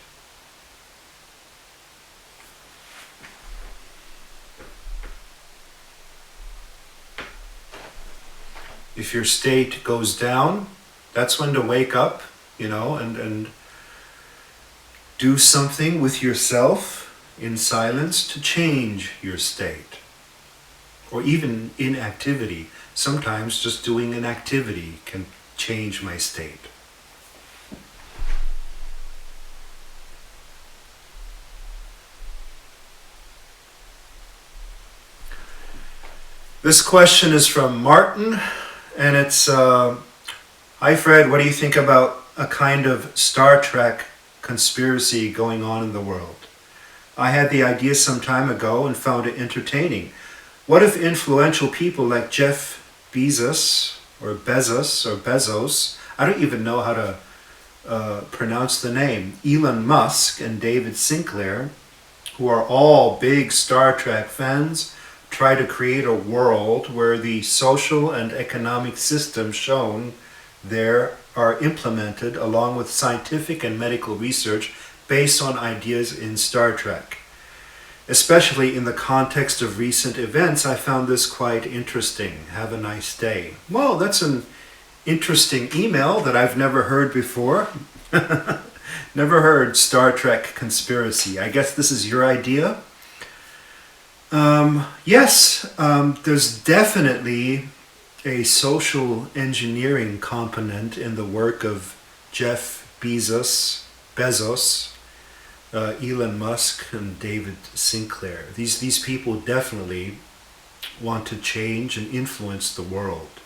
If your state goes down, that's when to wake up, and do something with yourself in silence to change your state. Or even inactivity. Sometimes just doing an activity can change my state. This question is from Martin, and it's, hi Fred, what do you think about a kind of Star Trek conspiracy going on in the world? I had the idea some time ago and found it entertaining. What if influential people like Jeff Bezos, I don't even know how to pronounce the name, Elon Musk and David Sinclair, who are all big Star Trek fans, try to create a world where the social and economic systems shown there are implemented along with scientific and medical research based on ideas in Star Trek. Especially in the context of recent events, I found this quite interesting. Have a nice day. Well, that's an interesting email that I've never heard before. Never heard Star Trek conspiracy. I guess this is your idea? Yes, there's definitely a social engineering component in the work of Jeff Bezos, Elon Musk and David Sinclair. These people definitely want to change and influence the world.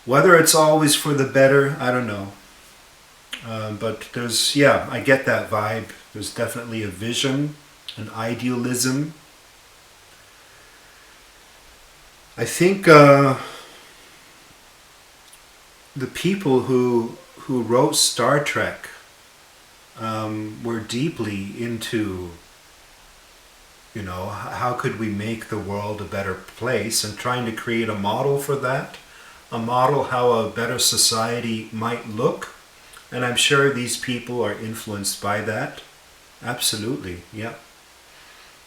Whether it's always for the better, I don't know. But I get that vibe. There's definitely a vision, an idealism. I think the people who wrote Star Trek were deeply into, how could we make the world a better place, and trying to create a model for that, a model how a better society might look. And I'm sure these people are influenced by that. Absolutely, yeah.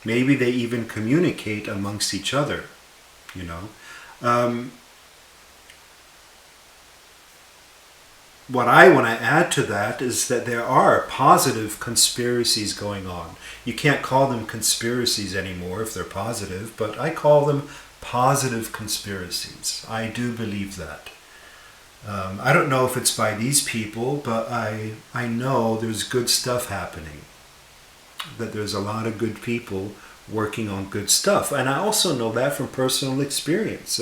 Maybe they even communicate amongst each other, What I want to add to that is that there are positive conspiracies going on. You can't call them conspiracies anymore if they're positive, but I call them positive conspiracies. I do believe that. I don't know if it's by these people, but I know there's good stuff happening. That there's a lot of good people working on good stuff. And I also know that from personal experience.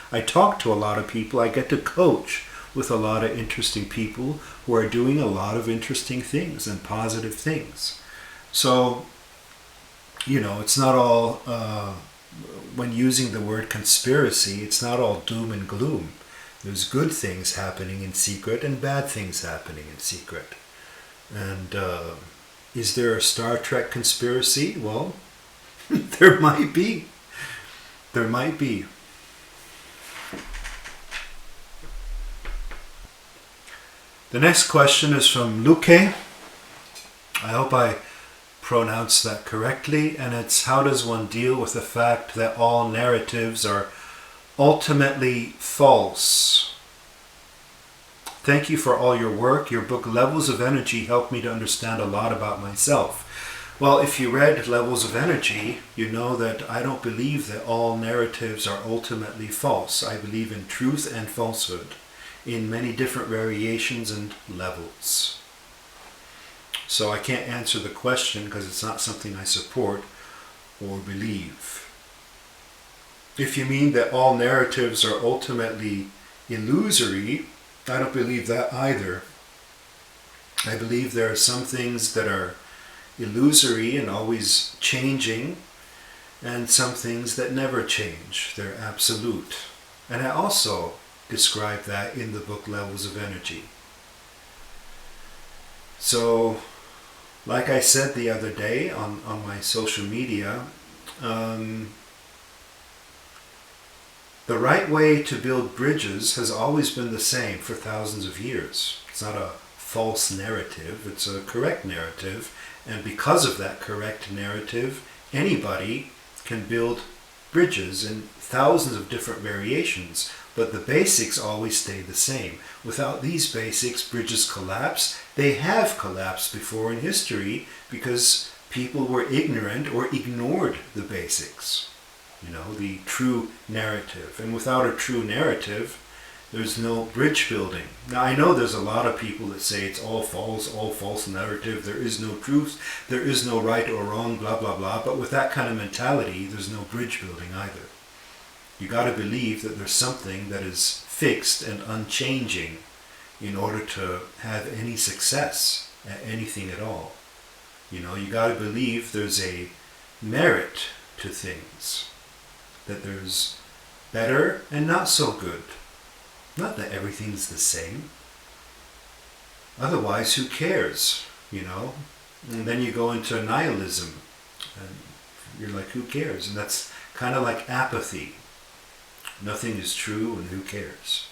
I talk to a lot of people. I get to coach with a lot of interesting people who are doing a lot of interesting things and positive things. So, it's not all, when using the word conspiracy, it's not all doom and gloom. There's good things happening in secret and bad things happening in secret. And is there a Star Trek conspiracy? Well, there might be. There might be. The next question is from Luque. I hope I pronounce that correctly, and it's how does one deal with the fact that all narratives are ultimately false. Thank you for all your work. Your book Levels of Energy helped me to understand a lot about myself. Well, if you read Levels of Energy, you know that I don't believe that all narratives are ultimately false. I believe in truth and falsehood in many different variations and levels. So I can't answer the question because it's not something I support or believe. If you mean that all narratives are ultimately illusory, I don't believe that either. I believe there are some things that are illusory and always changing, and some things that never change. They're absolute. And I also describe that in the book Levels of Energy. So, like I said the other day on my social media, the right way to build bridges has always been the same for thousands of years. It's not a false narrative, it's a correct narrative. And because of that correct narrative, anybody can build bridges in thousands of different variations. But the basics always stay the same. Without these basics, bridges collapse. They have collapsed before in history because people were ignorant or ignored the basics. The true narrative. And without a true narrative, there's no bridge building. Now, I know there's a lot of people that say it's all false narrative, there is no truth, there is no right or wrong, blah, blah, blah. But with that kind of mentality, there's no bridge building either. You got to believe that there's something that is fixed and unchanging in order to have any success at anything at all. You got to believe there's a merit to things. That there's better and not so good. Not that everything's the same. Otherwise, who cares? And then you go into nihilism. And you're like, who cares? And that's kind of like apathy. Nothing is true and who cares?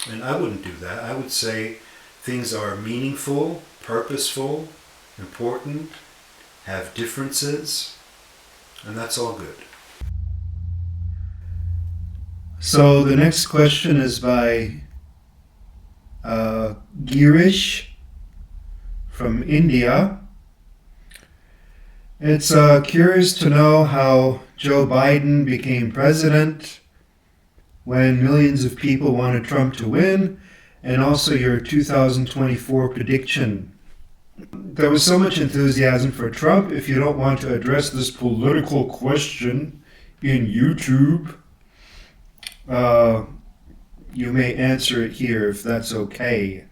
And I wouldn't do that. I would say things are meaningful, purposeful, important, have differences, and that's all good. So the next question is by Girish from India. It's curious to know how Joe Biden became president when millions of people wanted Trump to win, and also your 2024 prediction. There was so much enthusiasm for Trump. If you don't want to address this political question in YouTube, you may answer it here if that's okay.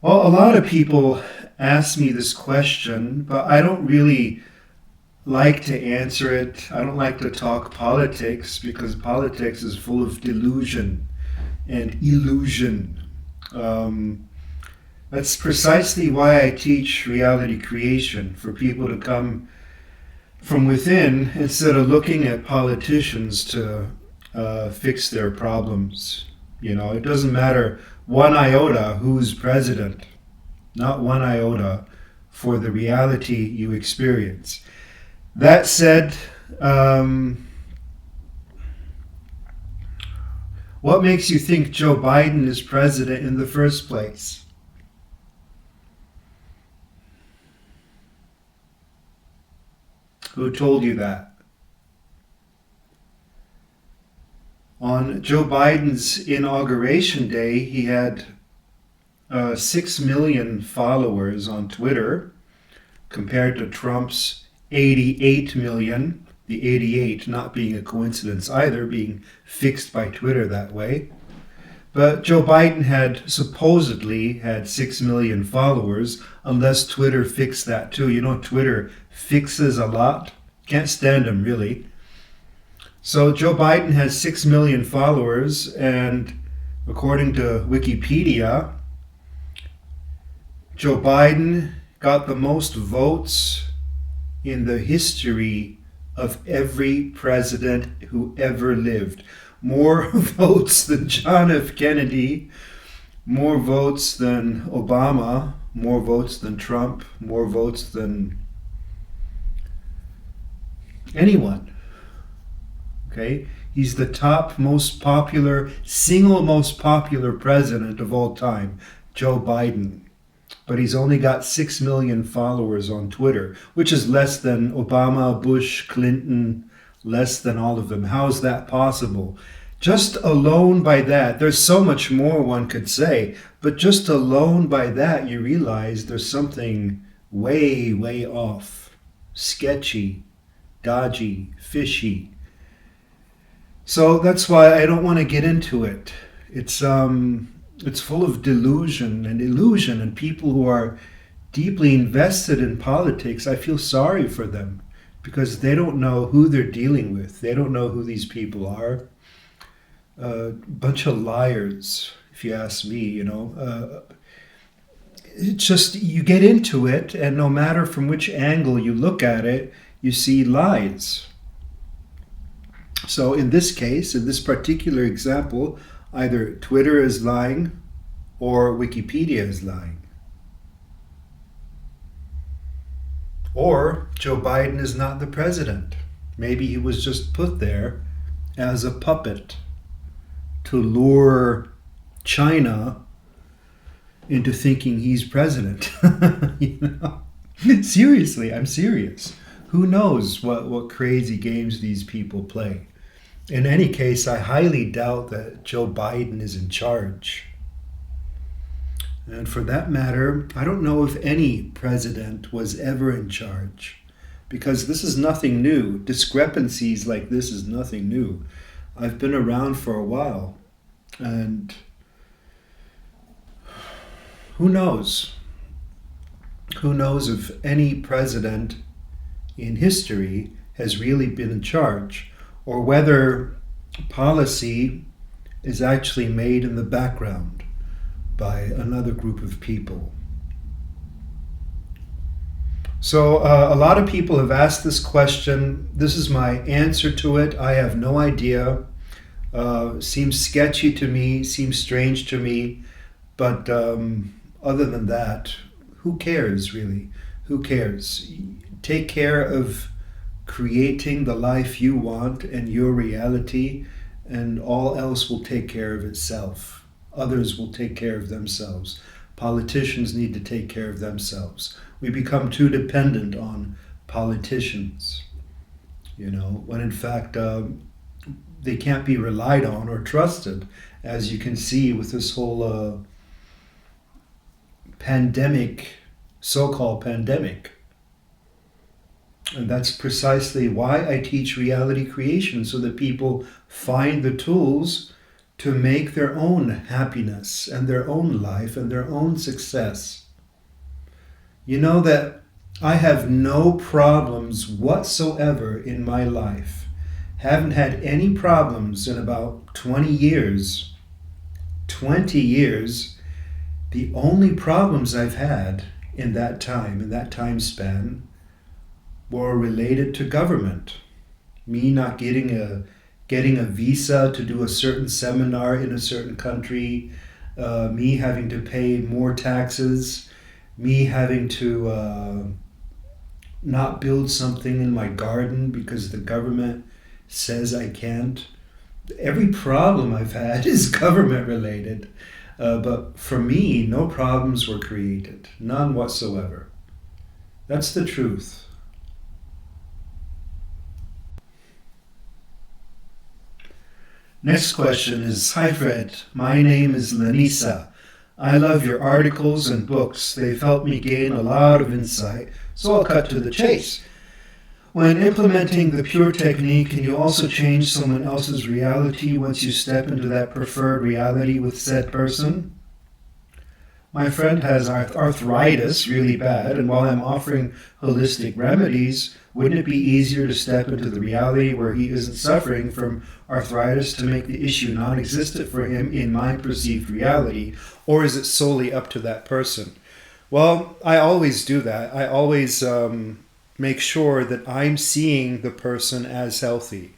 Well, a lot of people ask me this question, but I don't really like to answer it. I don't like to talk politics because politics is full of delusion and illusion. That's precisely why I teach reality creation, for people to come from within instead of looking at politicians to fix their problems. It doesn't matter one iota who's president, not one iota for the reality you experience. That said, what makes you think Joe Biden is president in the first place? Who told you that? On Joe Biden's inauguration day, he had 6 million followers on Twitter compared to Trump's 88 million, the 88 not being a coincidence either, being fixed by Twitter that way. But Joe Biden had supposedly had 6 million followers, unless Twitter fixed that too. Twitter fixes a lot. Can't stand them, really. So Joe Biden has 6 million followers, and according to Wikipedia, Joe Biden got the most votes in the history of every president who ever lived. More votes than John F. Kennedy, more votes than Obama, more votes than Trump, more votes than Anyone. Okay? He's the top most popular, single most popular president of all time, Joe Biden. But he's only got 6 million followers on Twitter, which is less than Obama, Bush, Clinton, less than all of them. How is that possible? Just alone by that, there's so much more one could say, but just alone by that, you realize there's something way, way off, sketchy, dodgy, fishy. So that's why I don't want to get into it. It's full of delusion and illusion, and people who are deeply invested in politics, I feel sorry for them because they don't know who they're dealing with. They don't know who these people are. A bunch of liars, if you ask me, It's just, you get into it, and no matter from which angle you look at it, you see lies. So in this case, in this particular example, either Twitter is lying or Wikipedia is lying. Or Joe Biden is not the president. Maybe he was just put there as a puppet to lure China into thinking he's president. Seriously, I'm serious. Who knows what crazy games these people play? In any case, I highly doubt that Joe Biden is in charge. And for that matter, I don't know if any president was ever in charge, because this is nothing new. Discrepancies like this is nothing new. I've been around for a while, and who knows? Who knows if any president in history has really been in charge, or whether policy is actually made in the background by another group of people. So a lot of people have asked this question. This is my answer to it. I have no idea. Seems sketchy to me, seems strange to me, but other than that, who cares really? Who cares? Take care of creating the life you want and your reality, and all else will take care of itself. Others will take care of themselves. Politicians need to take care of themselves. We become too dependent on politicians, when in fact they can't be relied on or trusted, as you can see with this whole pandemic, so-called pandemic. And that's precisely why I teach reality creation, so that people find the tools to make their own happiness and their own life and their own success. You know that I have no problems whatsoever in my life. Haven't had any problems in about 20 years. 20 years. The only problems I've had in that time span, were related to government. Me not getting a visa to do a certain seminar in a certain country, me having to pay more taxes, me having to not build something in my garden because the government says I can't. Every problem I've had is government related, but for me, no problems were created, none whatsoever. That's the truth. Next question is, "Hi Fred, my name is Lanisa. I love your articles and books. They've helped me gain a lot of insight, so I'll cut to the chase. When implementing the pure technique, can you also change someone else's reality once you step into that preferred reality with said person? My friend has arthritis really bad, and while I'm offering holistic remedies, wouldn't it be easier to step into the reality where he isn't suffering from arthritis to make the issue non-existent for him in my perceived reality, or is it solely up to that person?" Well, I always do that. I always make sure that I'm seeing the person as healthy.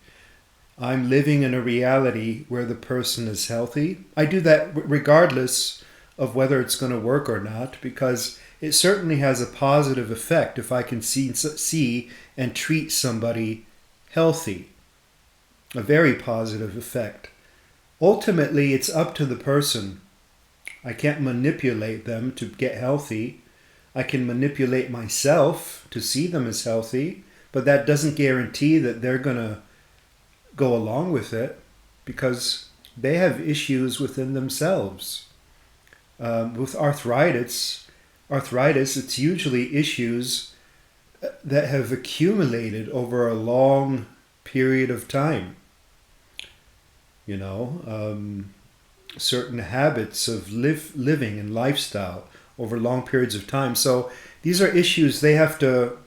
I'm living in a reality where the person is healthy. I do that regardless of whether it's going to work or not, because it certainly has a positive effect if I can see and treat somebody healthy. A very positive effect. Ultimately, it's up to the person. I can't manipulate them to get healthy. I can manipulate myself to see them as healthy, but that doesn't guarantee that they're going to go along with it, because they have issues within themselves. With arthritis, it's usually issues that have accumulated over a long period of time. Certain habits of living and lifestyle over long periods of time. So these are issues they have to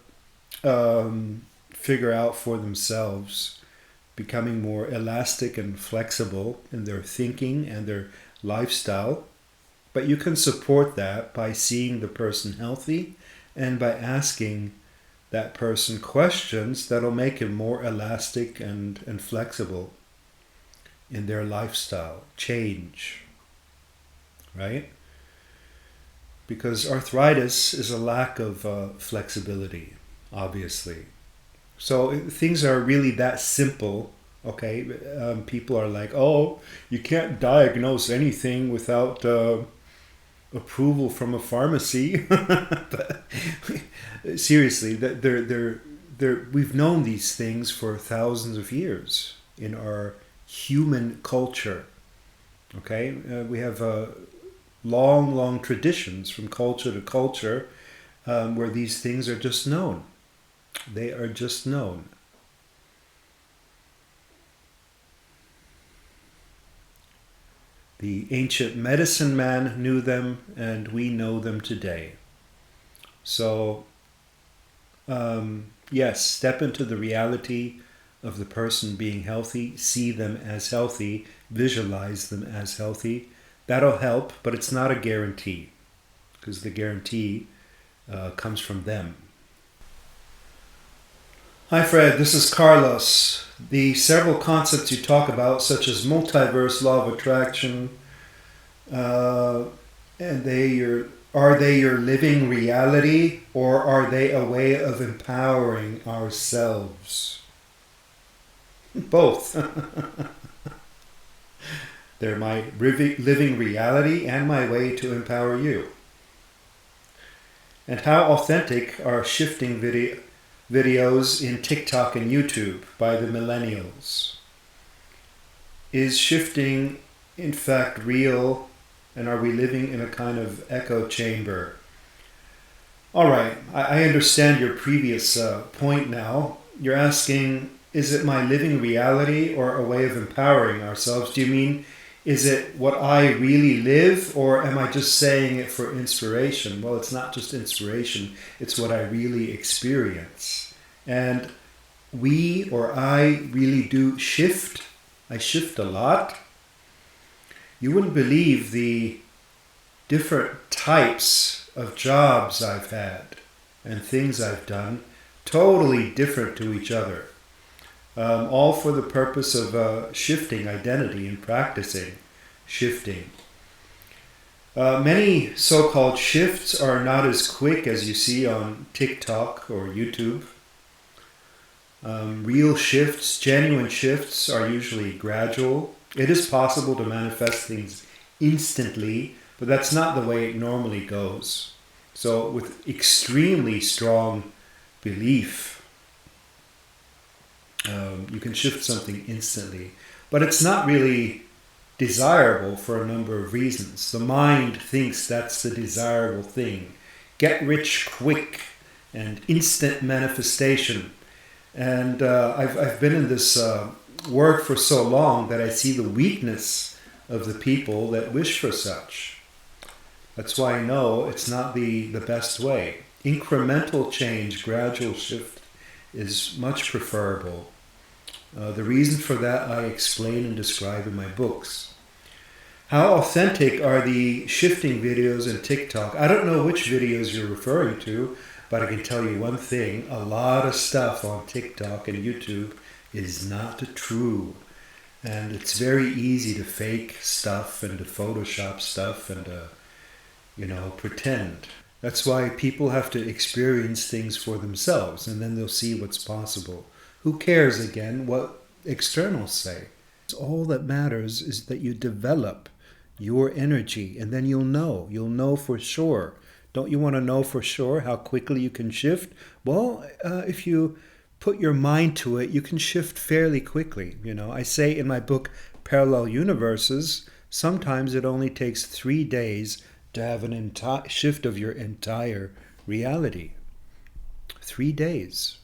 figure out for themselves, becoming more elastic and flexible in their thinking and their lifestyle. But you can support that by seeing the person healthy and by asking that person questions that'll make him more elastic and flexible in their lifestyle change, right? Because arthritis is a lack of flexibility, obviously. So things are really that simple, okay? People are like, oh, you can't diagnose anything without approval from a pharmacy. But seriously, we've known these things for thousands of years in our human culture. Okay, we have long traditions from culture to culture where these things are just known. They are just known. The ancient medicine man knew them, and we know them today. So, yes, step into the reality of the person being healthy, see them as healthy, visualize them as healthy. That'll help, but it's not a guarantee, because the guarantee comes from them. Hi Fred, this is Carlos. The several concepts you talk about, such as multiverse, law of attraction, are they your living reality, or are they a way of empowering ourselves? Both. They're my living reality and my way to empower you. And how authentic are shifting videos in TikTok and YouTube by the millennials? Is shifting in fact real, and are we living in a kind of echo chamber? All right, I understand your previous point now. You're asking, is it my living reality or a way of empowering ourselves? Do you mean, is it what I really live, or am I just saying it for inspiration? Well, it's not just inspiration, it's what I really experience. And we, or I, really do shift. I shift a lot. You wouldn't believe the different types of jobs I've had and things I've done, totally different to each other. All for the purpose of shifting identity and practicing shifting. Many so-called shifts are not as quick as you see on TikTok or YouTube. Real shifts, genuine shifts, are usually gradual. It is possible to manifest things instantly, but that's not the way it normally goes. So with extremely strong belief, you can shift something instantly, but it's not really desirable for a number of reasons. The mind thinks that's the desirable thing. Get rich quick and instant manifestation. And I've been in this work for so long that I see the weakness of the people that wish for such. That's why I know it's not the best way. Incremental change, gradual shift, is much preferable. The reason for that I explain and describe in my books. How authentic are the shifting videos in TikTok? I don't know which videos you're referring to, but I can tell you one thing. A lot of stuff on TikTok and YouTube is not true. And it's very easy to fake stuff and to Photoshop stuff and pretend. That's why people have to experience things for themselves, and then they'll see what's possible Who cares again what externals say? All that matters is that you develop your energy, and then you'll know. You'll know for sure. Don't you want to know for sure how quickly you can shift? Well, if you put your mind to it, you can shift fairly quickly. I say in my book, Parallel Universes, sometimes it only takes 3 days to have an entire shift of your entire reality. 3 days.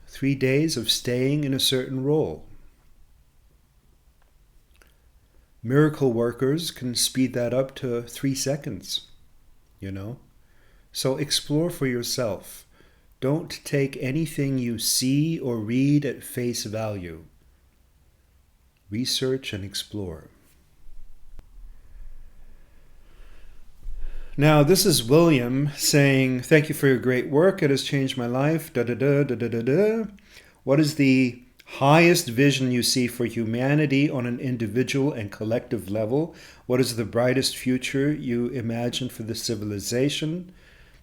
3 days of staying in a certain role. Miracle workers can speed that up to 3 seconds, So explore for yourself. Don't take anything you see or read at face value. Research and explore. Now, this is William saying, thank you for your great work. It has changed my life. What is the highest vision you see for humanity on an individual and collective level? What is the brightest future you imagine for the civilization?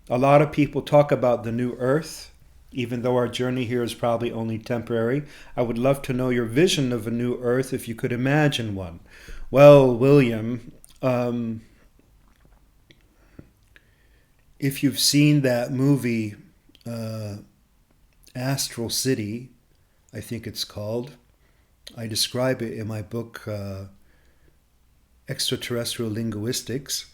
A lot of people talk about the new earth, even though our journey here is probably only temporary. I would love to know your vision of a new earth if you could imagine one. Well, William, if you've seen that movie, Astral City, I think it's called, I describe it in my book, Extraterrestrial Linguistics.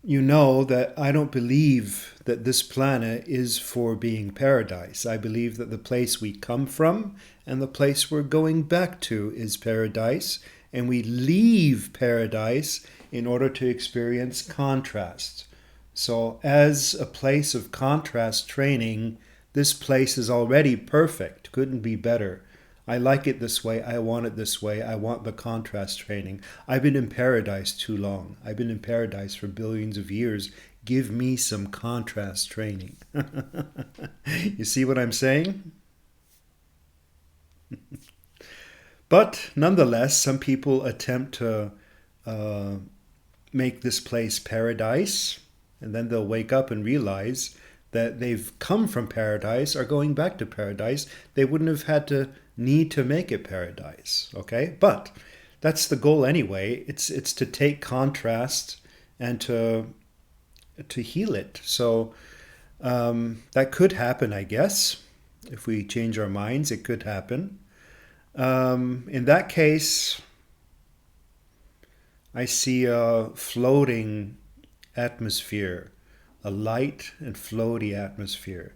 You know that I don't believe that this planet is for being paradise. I believe that the place we come from and the place we're going back to is paradise, and we leave paradise in order to experience contrast. So as a place of contrast training, this place is already perfect, couldn't be better. I like it this way, I want it this way, I want the contrast training. I've been in paradise too long. I've been in paradise for billions of years. Give me some contrast training. You see what I'm saying? But nonetheless, some people attempt to make this place paradise, and then they'll wake up and realize that they've come from paradise, are going back to paradise. They wouldn't have had to need to make it paradise, okay? But that's the goal anyway. It's to take contrast and to heal it. So that could happen, I guess. If we change our minds, it could happen. In that case, I see a floating atmosphere, a light and floaty atmosphere.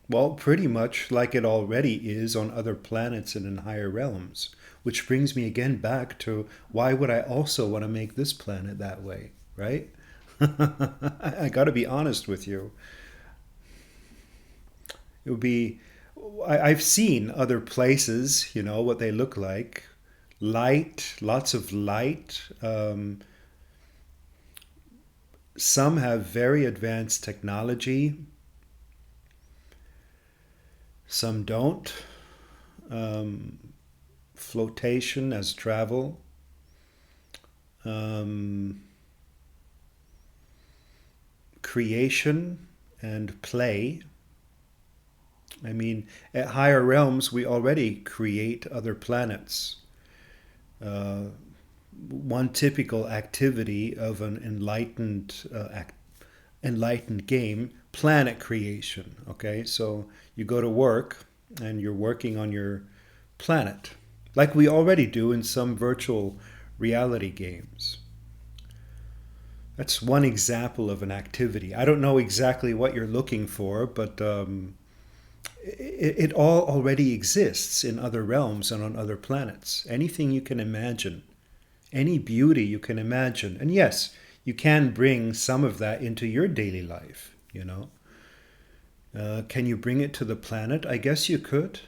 Well, pretty much like it already is on other planets and in higher realms. Which brings me again back to why would I also want to make this planet that way, right? I got to be honest with you. It would be, I've seen other places, what they look like. Light, lots of light. Some have very advanced technology. Some don't. Flotation as travel. Creation and play. I mean, at higher realms, we already create other planets. One typical activity of an enlightened game, planet creation. Okay, so you go to work and you're working on your planet, like we already do in some virtual reality games. That's one example of an activity. I don't know exactly what you're looking for, but it all already exists in other realms and on other planets. Anything you can imagine, any beauty you can imagine. And yes, you can bring some of that into your daily life, Can you bring it to the planet? I guess you could.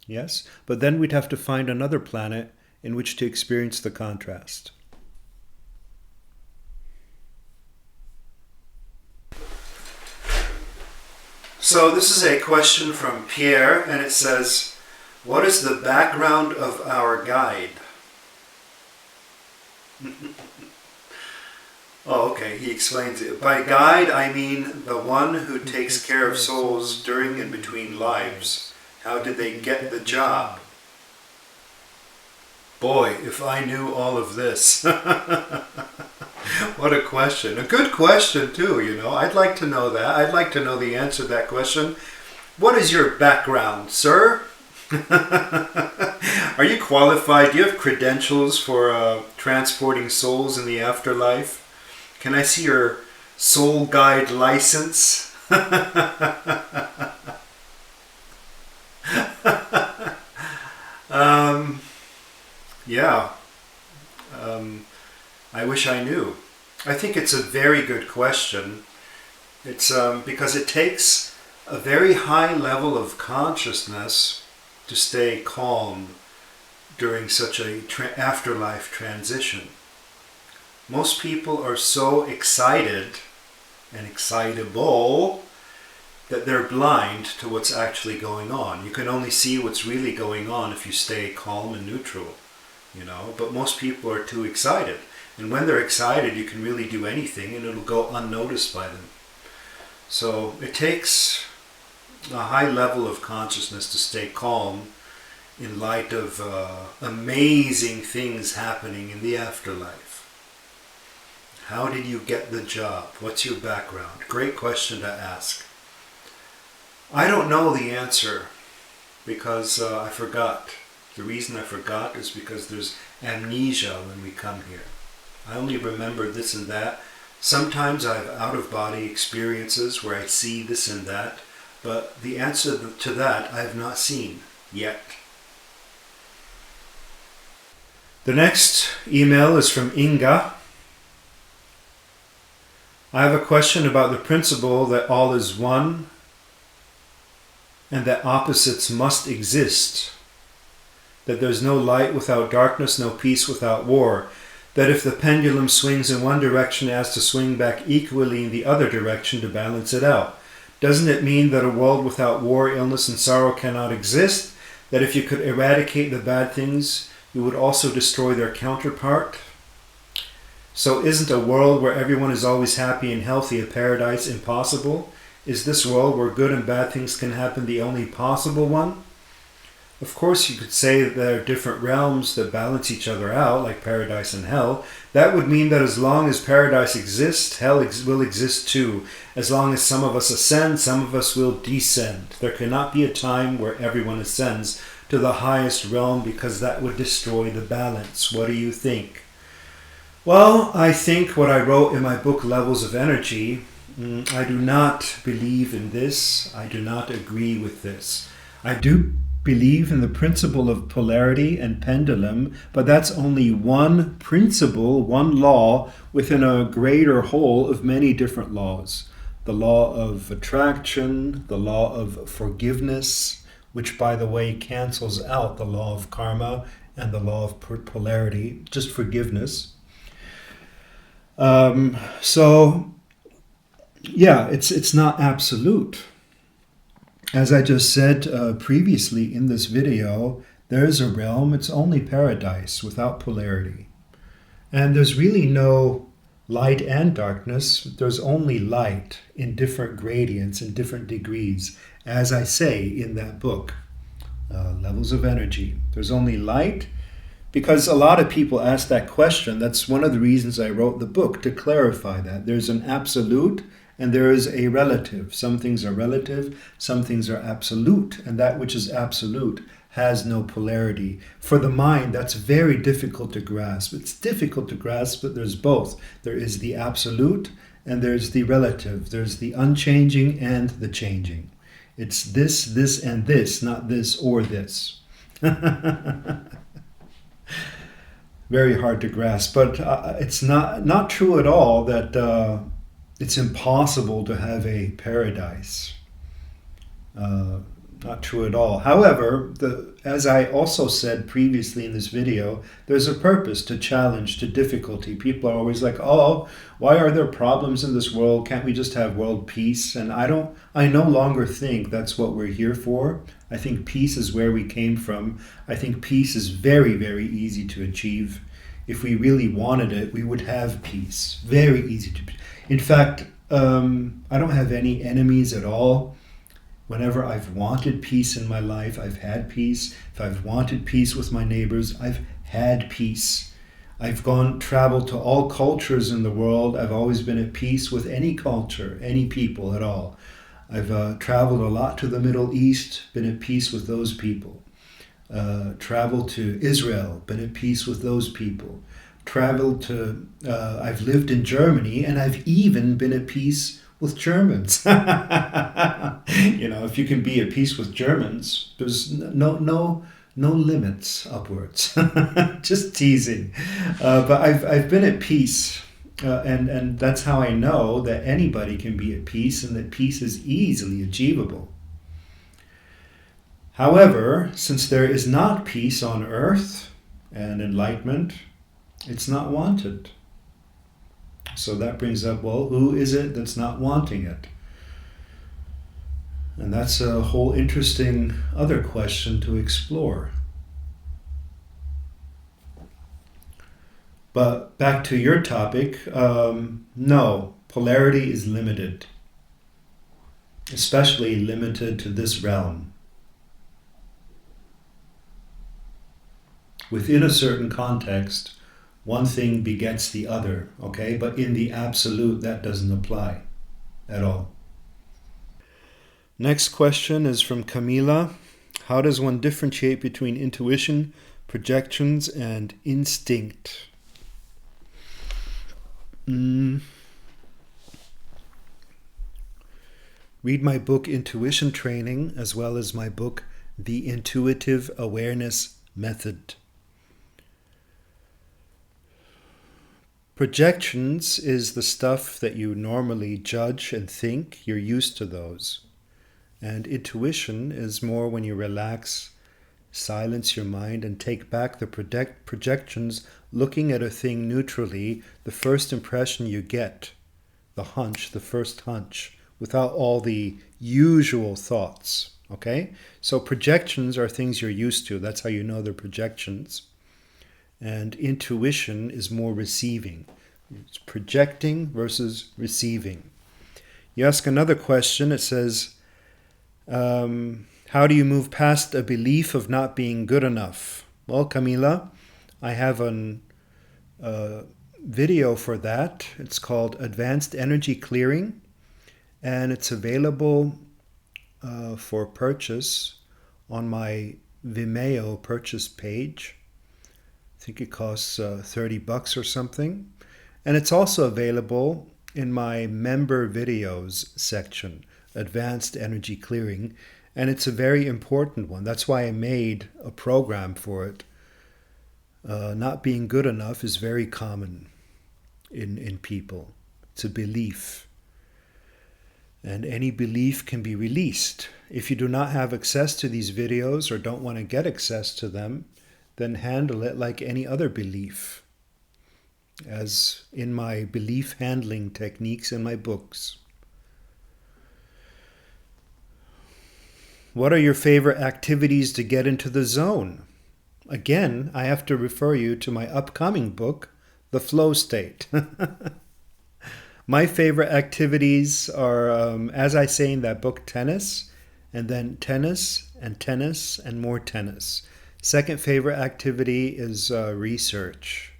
Yes, but then we'd have to find another planet in which to experience the contrast. So this is a question from Pierre, and it says, what is the background of our guide? Oh, okay. He explains it. By guide, I mean the one who takes care of souls during and between lives. How did they get the job? Boy, if I knew all of this. What a question. A good question too, you know. I'd like to know that. I'd like to know the answer to that question. What is your background, sir? Are you qualified? Do you have credentials for transporting souls in the afterlife? Can I see your soul guide license? Yeah. I wish I knew. I think it's a very good question. It's because it takes a very high level of consciousness to stay calm during such a afterlife transition. Most people are so excited and excitable that they're blind to what's actually going on. You can only see what's really going on if you stay calm and neutral, you know. But most people are too excited. And when they're excited, you can really do anything and it'll go unnoticed by them. So it takes a high level of consciousness to stay calm in light of amazing things happening in the afterlife. How did you get the job? What's your background? Great question to ask. I don't know the answer because I forgot. The reason I forgot is because there's amnesia when we come here. I only remember this and that. Sometimes I have out-of-body experiences where I see this and that, but the answer to that I have not seen yet. The next email is from Inga. I have a question about the principle that all is one and that opposites must exist, that there's no light without darkness, no peace without war, that if the pendulum swings in one direction it has to swing back equally in the other direction to balance it out. Doesn't it mean that a world without war, illness, and sorrow cannot exist? That if you could eradicate the bad things, you would also destroy their counterpart? So isn't a world where everyone is always happy and healthy a paradise impossible? Is this world where good and bad things can happen the only possible one? Of course, you could say that there are different realms that balance each other out, like paradise and hell. That would mean that as long as paradise exists, hell will exist too. As long as some of us ascend, some of us will descend. There cannot be a time where everyone ascends to the highest realm because that would destroy the balance. What do you think? Well, I think what I wrote in my book, Levels of Energy, I do not believe in this. I do not agree with this. I do believe in the principle of polarity and pendulum, but that's only one principle, one law within a greater whole of many different laws. The law of attraction, the law of forgiveness, which by the way cancels out the law of karma and the law of polarity, just forgiveness. It's not absolute. As I just said previously in this video, there is a realm, it's only paradise without polarity. And there's really no light and darkness, there's only light in different gradients, in different degrees, as I say in that book, Levels of Energy. There's only light. Because a lot of people ask that question. That's one of the reasons I wrote the book, to clarify that. There's an absolute and there is a relative. Some things are relative, some things are absolute. And that which is absolute has no polarity. For the mind, that's very difficult to grasp. It's difficult to grasp, but there's both. There is the absolute and there's the relative. There's the unchanging and the changing. It's this, and this, not this or this. Very hard to grasp, but it's not true at all that it's impossible to have a paradise. Not true at all. However, as I also said previously in this video, there's a purpose to challenge, to difficulty. People are always like, oh, why are there problems in this world? Can't we just have world peace? And I no longer think that's what we're here for. I think peace is where we came from. I think peace is very, very easy to achieve. if we really wanted it, we would have peace. Very easy to. In fact, I don't have any enemies at all. Whenever I've wanted peace in my life, I've had peace. If I've wanted peace with my neighbors, I've had peace. I've traveled to all cultures in the world. I've always been at peace with any culture, any people at all. I've traveled a lot to the Middle East, been at peace with those people. Traveled to Israel, been at peace with those people. I've lived in Germany, and I've even been at peace with Germans. If you can be at peace with Germans, there's no limits upwards. Just teasing. But I've been at peace, and that's how I know that anybody can be at peace, and that peace is easily achievable. However, since there is not peace on earth and enlightenment, it's not wanted. So that brings up, well, who is it that's not wanting it? And that's a whole interesting other question to explore. But back to your topic, no, polarity is limited, especially limited to this realm. Within a certain context, one thing begets the other, okay? But in the absolute, that doesn't apply at all. Next question is from Camila. How does one differentiate between intuition, projections, and instinct? Read my book Intuition Training, as well as my book The Intuitive Awareness Method. Projections is the stuff that you normally judge and think. You're used to those. And intuition is more when you relax, silence your mind, and take back the projections, looking at a thing neutrally, the first impression you get, the first hunch, without all the usual thoughts. Okay? So projections are things you're used to. That's how you know they're projections. And intuition is more receiving. It's projecting versus receiving. You ask another question. It says, how do you move past a belief of not being good enough? Well, Camila, I have a video for that. It's called Advanced Energy Clearing, and it's available for purchase on my Vimeo purchase page. I think it costs $30 or something. And it's also available in my member videos section, Advanced Energy Clearing. And it's a very important one. That's why I made a program for it. Not being good enough is very common in people. It's a belief. And any belief can be released. If you do not have access to these videos or don't want to get access to them, then handle it like any other belief, as in my belief handling techniques in my books. What are your favorite activities to get into the zone? Again, I have to refer you to my upcoming book, The Flow State. My favorite activities are, as I say in that book, tennis, and then tennis, and more tennis. Second favorite activity is research.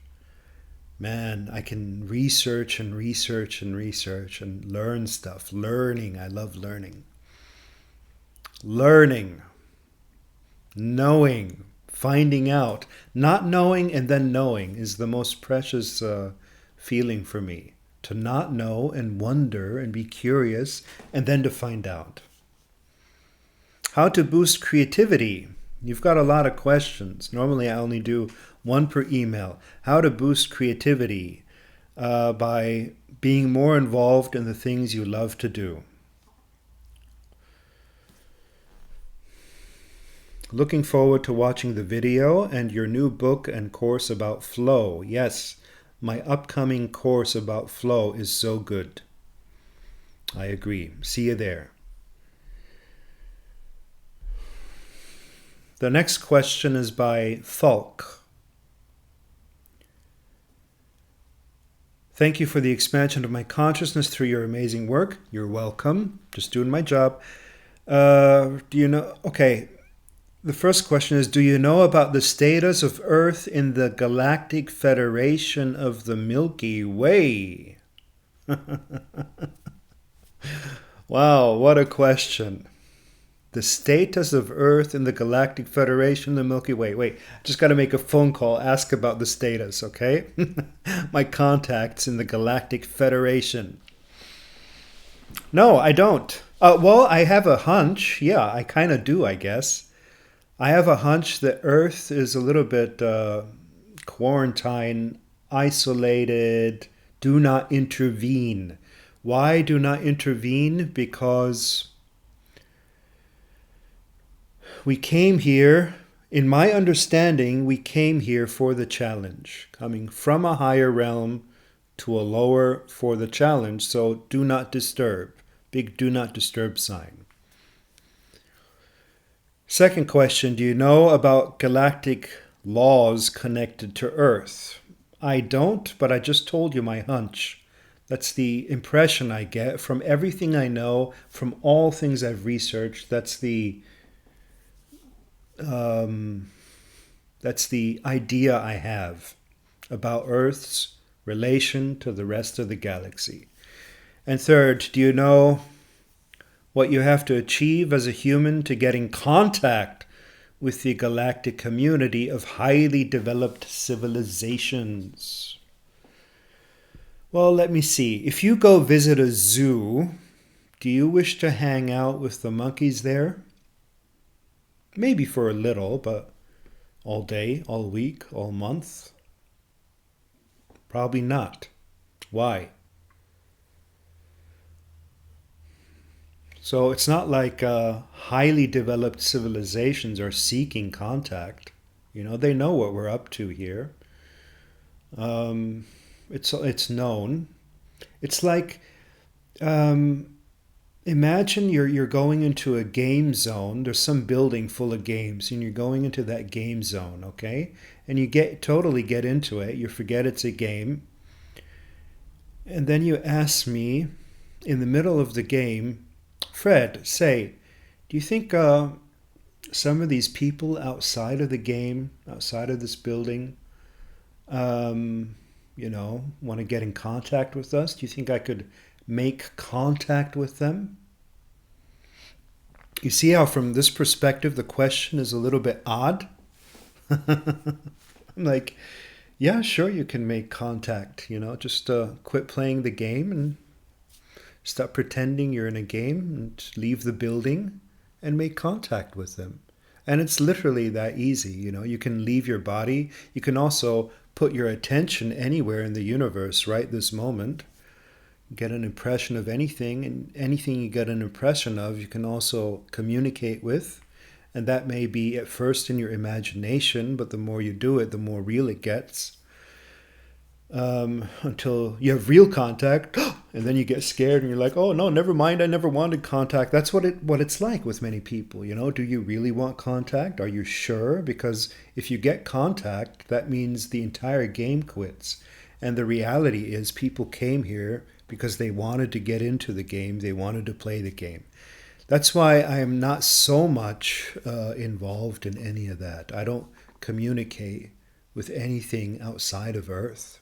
Man, I can research and learn stuff. Learning, I love learning. Learning, knowing, finding out. Not knowing and then knowing is the most precious feeling for me. To not know and wonder and be curious and then to find out. How to boost creativity? You've got a lot of questions. Normally I only do one per email. How to boost creativity by being more involved in the things you love to do. Looking forward to watching the video and your new book and course about flow. Yes, my upcoming course about flow is so good. I agree. See you there. The next question is by Falk. Thank you for the expansion of my consciousness through your amazing work. You're welcome. Just doing my job. Do you know? Okay. The first question is, do you know about the status of Earth in the Galactic Federation of the Milky Way? Wow, what a question. The status of Earth in the Galactic Federation of the Milky Way. Wait, just got to make a phone call, ask about the status, okay? My contacts in the Galactic Federation. No, I don't. Well, I have a hunch. Yeah, I kind of do, I guess. I have a hunch that Earth is a little bit quarantined, isolated, do not intervene. Why do not intervene? Because we came here, in my understanding, we came here for the challenge, coming from a higher realm to a lower for the challenge. So do not disturb, big do not disturb sign. Second question, do you know about galactic laws connected to Earth? I don't, but I just told you my hunch. That's the impression I get from everything I know, from all things I've researched. That's the idea I have about Earth's relation to the rest of the galaxy. And third, do you know what you have to achieve as a human to get in contact with the galactic community of highly developed civilizations? Well, let me see. If you go visit a zoo, do you wish to hang out with the monkeys there? Maybe for a little, but all day, all week, all month? Probably not. Why? So it's not like highly developed civilizations are seeking contact. You know, they know what we're up to here. It's known. It's like, imagine you're going into a game zone. There's some building full of games, and you're going into that game zone, okay? And you totally get into it. You forget it's a game. And then you ask me, in the middle of the game, Fred, say, do you think some of these people outside of the game, outside of this building, want to get in contact with us? Do you think I could make contact with them? You see how from this perspective the question is a little bit odd? I'm like, yeah, sure, you can make contact, just quit playing the game and stop pretending you're in a game and leave the building and make contact with them. And it's literally that easy, You can leave your body. You can also put your attention anywhere in the universe right this moment. Get an impression of anything, and anything you get an impression of, you can also communicate with. And that may be at first in your imagination, but the more you do it, the more real it gets. Until you have real contact, and then you get scared and you're like, oh no, never mind, I never wanted contact. That's what it's like with many people. Do you really want contact? Are you sure? Because if you get contact, that means the entire game quits. And the reality is people came here because they wanted to get into the game, they wanted to play the game. That's why I am not so much involved in any of that. I don't communicate with anything outside of Earth,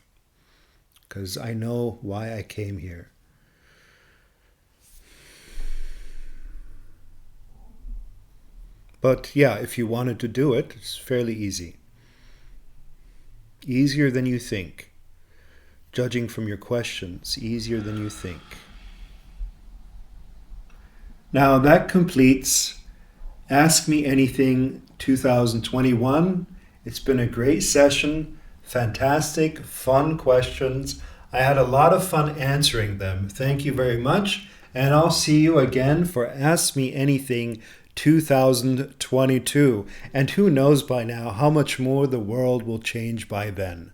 because I know why I came here. But yeah, if you wanted to do it, it's fairly easy. Easier than you think. Judging from your questions, easier than you think. Now that completes Ask Me Anything 2021. It's been a great session. Fantastic, fun questions. I had a lot of fun answering them. Thank you very much. And I'll see you again for Ask Me Anything 2022. And who knows by now how much more the world will change by then.